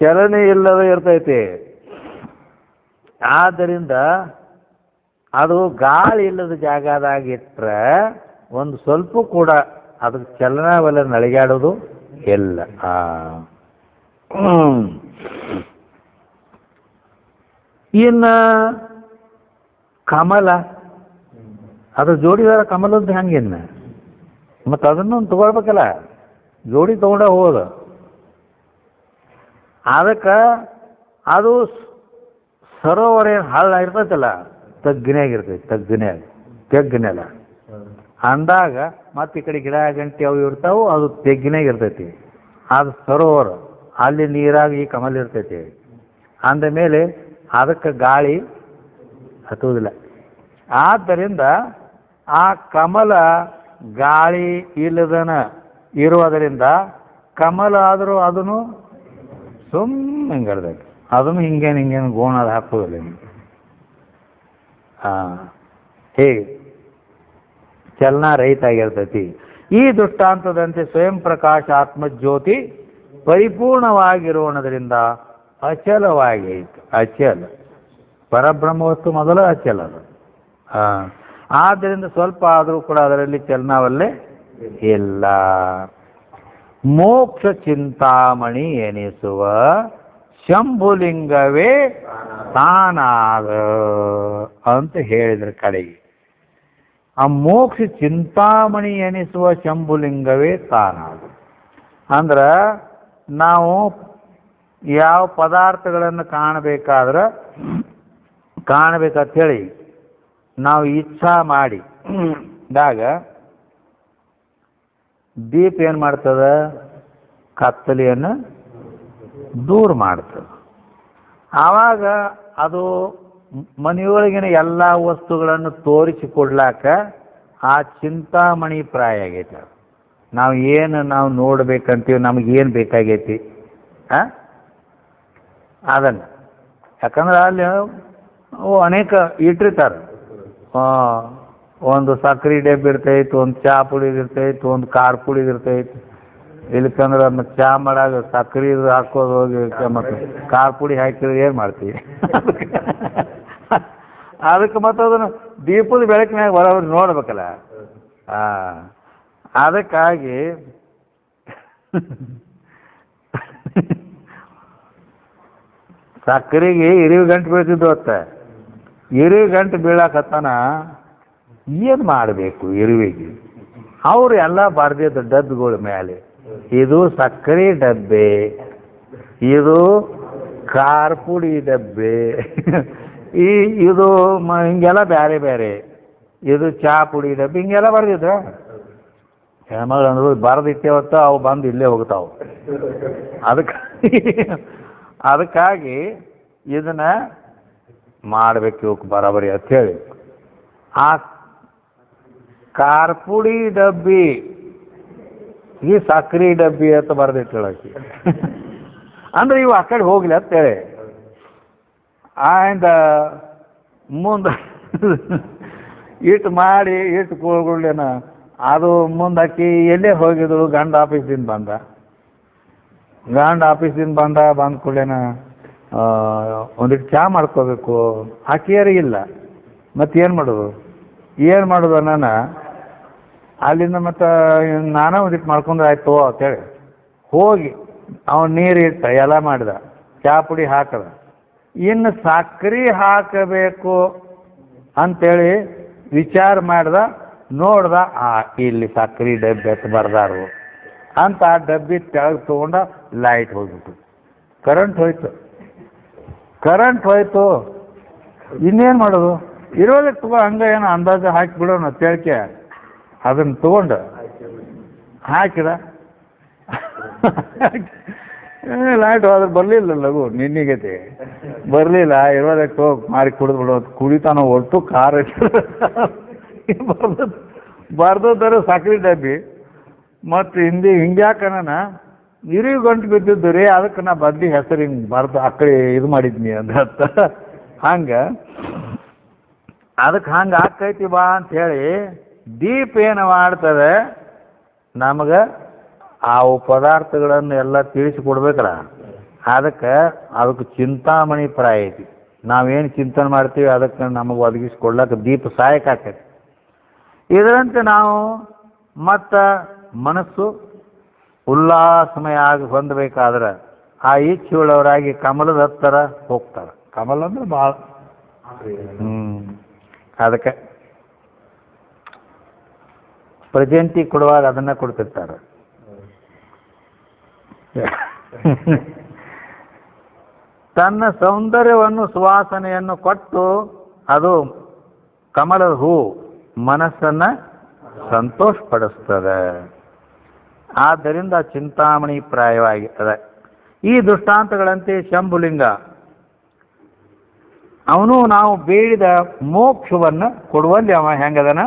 ಚಲನೆ ಇಲ್ಲದ ಇರ್ತೈತಿ. ಆದ್ದರಿಂದ ಅದು ಗಾಳಿ ಇಲ್ಲದ ಜಾಗದಾಗಿಟ್ರ ಒಂದು ಸ್ವಲ್ಪ ಕೂಡ ಅದಕ್ಕೆ ಚಲನವಲ್ಲ, ನಳಿಗಾಡೋದು ಇಲ್ಲ. ಇನ್ನ ಕಮಲ ಅದು ಜೋಡಿದಾರ ಕಮಲದ್ದು ಹೆಂಗಿನ್ನ ಮತ್ತೆ ಅದನ್ನು ತಗೊಳ್ಬೇಕಲ್ಲ, ಜೋಡಿ ತಗೊಂಡ ಹೋದ. ಅದಕ್ಕೆ ಅದು ಸರೋವರ ಹಳ್ಳ ಇರ್ತೈತಲ್ಲ, ತಗ್ಗಿನಾಗಿರ್ತೈತಿ, ತೆಗ್ಗಿನೆಲ್ಲ ಅಂದಾಗ ಮತ್ತೆ ಈ ಕಡೆ ಗಿಡ ಗಂಟೆ ಅವು ಇರ್ತಾವು, ಅದು ತೆಗ್ಗಿನಾಗ ಇರ್ತೈತಿ. ಅದು ಸರೋವರ ಅಲ್ಲಿ ನೀರಾಗ ಈ ಕಮಲ ಇರ್ತೈತಿ. ಅಂದ ಮೇಲೆ ಅದಕ್ಕೆ ಗಾಳಿ ಹತ್ತುವುದಿಲ್ಲ. ಆದ್ದರಿಂದ ಆ ಕಮಲ ಗಾಳಿ ಇಲ್ಲದನ ಇರುವುದರಿಂದ ಕಮಲ ಆದರೂ ಅದನ್ನು ಹಿಂಗಡ್ಬೇಕು, ಅದನ್ನು ಹಿಂಗೇನು ಗೋಣದ ಹಾಕೋದಿಲ್ಲ ನಿಮಗೆ. ಹೇಗೆ ಚಲನ ರಹಿತ ಆಗಿರ್ತೈತಿ. ಈ ದೃಷ್ಟಾಂತದಂತೆ ಸ್ವಯಂ ಪ್ರಕಾಶ ಆತ್ಮಜ್ಯೋತಿ ಪರಿಪೂರ್ಣವಾಗಿರೋಣದ್ರಿಂದ ಅಚಲವಾಗಿ ಅಚಲ ಪರಬ್ರಹ್ಮ ವಸ್ತು ಮೊದಲು ಅಚಲ. ಆದ್ದರಿಂದ ಸ್ವಲ್ಪ ಆದರೂ ಕೂಡ ಅದರಲ್ಲಿ ಚಲನವಲ್ಲೇ ಇಲ್ಲ. ಮೋಕ್ಷ ಚಿಂತಾಮಣಿ ಎನಿಸುವ ಶಂಭುಲಿಂಗವೇ ತಾನಾದ ಅಂತ ಹೇಳಿದ್ರ ಕಡೆಗೆ. ಆ ಮೋಕ್ಷ ಚಿಂತಾಮಣಿ ಎನಿಸುವ ಶಂಭುಲಿಂಗವೇ ತಾನಾದ ಅಂದ್ರ ನಾವು ಯಾವ ಪದಾರ್ಥಗಳನ್ನು ಕಾಣಬೇಕಂತ ಹೇಳಿ ನಾವು ಇಚ್ಛಾ ಮಾಡಿ ದೀಪ ಏನ್ ಮಾಡ್ತದ? ಕತ್ತಲೆಯನ್ನು ದೂರ ಮಾಡ್ತದ. ಆವಾಗ ಅದು ಮನೆಯೊಳಗಿನ ಎಲ್ಲ ವಸ್ತುಗಳನ್ನು ತೋರಿಸಿಕೊಡ್ಲಾಕ ಆ ಚಿಂತಾಮಣಿ ಪ್ರಾಯ ಆಗೈತೆ. ನಾವು ನೋಡ್ಬೇಕಂತೀವಿ, ನಮಗೇನು ಬೇಕಾಗೈತಿ ಅದನ್ನ. ಯಾಕಂದ್ರೆ ಅಲ್ಲಿ ಅನೇಕ ಇಟ್ಟಿರ್ತಾರೆ. ಒಂದು ಸಕ್ರೆ ಡಬ್ಬಿ ಇರ್ತೈತಿ, ಒಂದು ಚಹಾ ಪುಡಿದು ಇರ್ತೈತಿ, ಒಂದು ಖಾರ ಪುಡಿದು ಇರ್ತೈತಿ. ಇಲ್ಲಕಂದ್ರೆ ಮತ್ತೆ ಚಹಾ ಮಾಡಾಗ ಸಕ್ರೆ ಹಾಕೋದು ಹೋಗಿ ಮತ್ತೆ ಖಾರ ಪುಡಿ ಹಾಕಿದ್ರೆ ಏನು ಮಾಡ್ತೀವಿ? ಅದಕ್ಕೆ ಮತ್ತೆ ಅದನ್ನು ದೀಪದ ಬೆಳಕಿನಾಗ ಬರೋರು ನೋಡ್ಬೇಕಲ್ಲ. ಅದಕ್ಕಾಗಿ ಸಕ್ಕರೆಗೆ ಇರಿವು ಗಂಟು ಬೀಳ್ತಿದ್ದು ಹೊತ್ತ. ಇರಿವು ಗಂಟು ಬೀಳಾಕತ್ತಾನ, ಏನು ಮಾಡಬೇಕು ಇರುವಿಗೆ? ಅವರು ಎಲ್ಲ ಬರ್ದಿದ್ದ ಡಬ್ಬಿಗಳ ಮೇಲೆ ಇದು ಸಕ್ಕರೆ ಡಬ್ಬೆ, ಇದು ಖಾರ ಪುಡಿ ಡಬ್ಬೆ, ಇದು ಹಿಂಗೆಲ್ಲ ಬೇರೆ ಬೇರೆ, ಇದು ಚಹಾ ಪುಡಿ ಡಬ್ಬಿ, ಹಿಂಗೆಲ್ಲ ಬರ್ದಿದ್ರ. ಹೆಣ್ಮಗಳು ಅಂದ್ರು ಬರೆದಿಟ್ಟೇವತ್ತ ಅವು ಬಂದು ಇಲ್ಲೇ ಹೋಗ್ತಾವ. ಅದಕ್ಕಾಗಿ ಇದನ್ನ ಮಾಡ್ಬೇಕು ಇವಕ್ಕೆ ಬರಾಬರಿ ಅಂತ ಹೇಳಿ ಆ ಖಾರ ಪುಡಿ ಡಬ್ಬಿ ಈ ಸಕ್ರೆ ಡಬ್ಬಿ ಅಂತ ಬರೆದಿಟ್ಟಳಕಿ. ಅಂದ್ರೆ ಇವು ಆ ಕಡೆ ಹೋಗ್ಲಿ ಅಂತೇಳಿ ಆಯ್ದ ಮುಂದೆ ಇಟ್ಟು ಮಾಡಿ ಇಟ್ಟು ಕೂಡ್ಲೇನ ಅದು ಮುಂದಾಕಿ ಎಲ್ಲೇ ಹೋಗಿದ್ರು. ಗಂಡ ಆಫೀಸಿಂದ ಬಂದ ಕೂಡಲೇನ ಒಂದಿಟ್ಟು ಚಹಾ ಮಾಡ್ಕೋಬೇಕು. ಆಕೆಯರಿಗಿಲ್ಲ, ಮತ್ತೇನು ಮಾಡೋದು ನಾನು ಅಲ್ಲಿಂದ ಮತ್ತೆ ನಾನೇ ಒಂದಿಟ್ಟು ಮಾಡ್ಕೊಂಡ್ರೆ ಆಯ್ತು ಅಂತೇಳಿ ಹೋಗಿ ಅವನು ನೀರು ಇಟ್ಟ ಎಲ್ಲ ಮಾಡಿದ, ಚಹಾ ಪುಡಿ ಹಾಕದ. ಇನ್ನು ಸಕ್ರೆ ಹಾಕಬೇಕು ಅಂತೇಳಿ ವಿಚಾರ ಮಾಡ್ದ, ನೋಡ್ದ ಇಲ್ಲಿ ಸಕ್ರೆ ಡಬ್ಬಿ ಎತ್ತು ಬರ್ದಾರು ಅಂತ ಆ ಡಬ್ಬಿ ತೆಳಗೆ ತಗೊಂಡ ಲೈಟ್ ಹೋಗ್ಬಿಟ್ಟು ಕರೆಂಟ್ ಹೋಯ್ತು. ಇನ್ನೇನು ಮಾಡೋದು? ಇರೋದಕ್ಕೆ ತಗೋ ಹಂಗ ಏನೋ ಅಂದಾಜು ಹಾಕಿ ಬಿಡೋಣ ತೇಳ್ಕೆ ಅದನ್ನ ತಗೊಂಡು ಹಾಕಿದ. ಲೈಟ್ ಹೋದ್ರೆ ಬರ್ಲಿಲ್ಲ, ಲಘು ನಿನ್ನಿಗತಿ ಬರ್ಲಿಲ್ಲ. ಇರೋದಕ್ಕೆ ಹೋಗಿ ಮಾರಿ ಕುಡಿದು ಬಿಡೋದು. ಕುಡಿತಾನ ಒಟ್ಟು ಖಾರ ಬರ್ದೋದಾರ ಸಕ್ರೆ ಡಬ್ಬಿ ಮತ್ತು ಹಿಂಗ್ಯಾಕನ ಇರಿವು ಗಂಟು ಬಿದ್ದಿದ್ದು ರೀ, ಅದಕ್ಕೆ ನಾ ಬದ್ಲಿ ಹೆಸರು ಹಿಂಗೆ ಬರ್ದು ಆ ಕಡೆ ಇದು ಮಾಡಿದ್ನಿ ಅಂತ ಹಂಗ ಅದಕ್ಕೆ ಹಂಗೆ ಆಕೈತಿ ಬಾ ಅಂತ ಹೇಳಿ ದೀಪ ಏನು ಮಾಡ್ತದೆ ನಮಗೆ ಆ ಪದಾರ್ಥಗಳನ್ನು ಎಲ್ಲ ತಿಳಿಸಿಕೊಡ್ಬೇಕಲ್ಲ. ಅದಕ್ಕೆ ಚಿಂತಾಮಣಿ ಪ್ರಾಯ ಐತಿ. ನಾವೇನು ಚಿಂತನೆ ಮಾಡ್ತೀವಿ ಅದಕ್ಕೆ ನಮಗೆ ಒದಗಿಸ್ಕೊಡ್ಲಕ್ಕೆ ದೀಪ ಸಹಾಯಕ ಆಕೈತಿ. ಇದರಂತೆ ನಾವು ಮತ್ತು ಮನಸ್ಸು ಉಲ್ಲಾಸಮಯ ಆಗಿ ಹೊಂದಬೇಕಾದ್ರೆ ಆ ಇಚ್ಛೆಯುಳ್ಳವರಾಗಿ ಕಮಲದ ಹತ್ತರ ಹೋಗ್ತಾರೆ. ಕಮಲ ಅಂದ್ರೆ ಭಾಳ ಅದಕ್ಕೆ ಪ್ರಜಂತಿ ಕೊಡುವಾಗ ಅದನ್ನ ಕೊಡ್ತಿರ್ತಾರೆ. ತನ್ನ ಸೌಂದರ್ಯವನ್ನು ಸುವಾಸನೆಯನ್ನು ಕೊಟ್ಟು ಅದು ಕಮಲದ ಹೂ ಮನಸ್ಸನ್ನ ಸಂತೋಷ ಪಡಿಸ್ತದೆ. ಆದ್ದರಿಂದ ಚಿಂತಾಮಣಿ ಪ್ರಾಯವಾಗಿರ್ತದೆ. ಈ ದೃಷ್ಟಾಂತಗಳಂತೆ ಶಂಭುಲಿಂಗ ಅವನು ನಾವು ಬೇಡಿದ ಮೋಕ್ಷವನ್ನು ಕೊಡುವಲ್ಲಿ ಅವ ಹೆಂಗದನ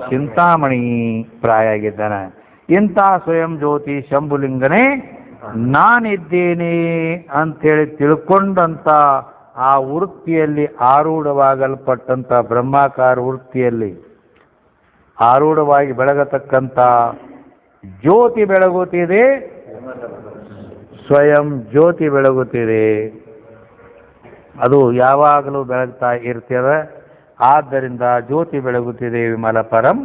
ಚಿಂತಾಮಣಿ ಪ್ರಾಯ ಆಗಿದ್ದಾನೆ. ಇಂಥ ಸ್ವಯಂ ಜ್ಯೋತಿ ಶಂಭುಲಿಂಗನೇ ನಾನಿದ್ದೇನೆ ಅಂಥೇಳಿ ತಿಳ್ಕೊಂಡಂತ ಆ ವೃತ್ತಿಯಲ್ಲಿ ಆರೂಢವಾಗಲ್ಪಟ್ಟಂತ ಬ್ರಹ್ಮಾಕಾರ ವೃತ್ತಿಯಲ್ಲಿ ಆರೂಢವಾಗಿ ಬೆಳಗತಕ್ಕಂಥ ಜ್ಯೋತಿ ಬೆಳಗುತ್ತಿದೆ, ಸ್ವಯಂ ಜ್ಯೋತಿ ಬೆಳಗುತ್ತಿದೆ. ಅದು ಯಾವಾಗಲೂ ಬೆಳಗ್ತಾ ಇರ್ತದೆ. ಆದ್ದರಿಂದ ಜ್ಯೋತಿ ಬೆಳಗುತ್ತಿದೆ ವಿಮಲ ಪರಂ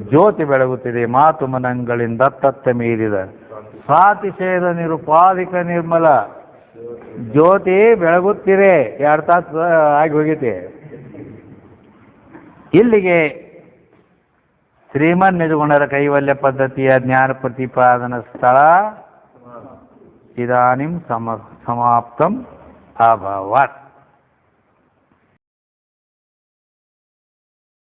ಜ್ಯೋತಿ ಬೆಳಗುತ್ತಿದೆ ಮಾತು ಮನಗಳಿಂದ ತತ್ತ ಮೀರಿದ ಸಾತಿಶಯದ ನಿರುಪಾಧಿಕ ನಿರ್ಮಲ ಜ್ಯೋತಿ ಬೆಳಗುತ್ತಿದೆ. 2 ತಾಸು ಆಗಿ ಹೋಗೈತಿ. ಇಲ್ಲಿಗೆ ಶ್ರೀಮನ್ ನಿಜಗುಣರ ಕೈವಲ್ಯ ಪದ್ಧತಿಯ ಜ್ಞಾನ ಪ್ರತಿಪಾದನ ಸ್ಥಳ ಇದಾನಿಂ ಸಮಾಪ್ತಂ ಅಭವತ್.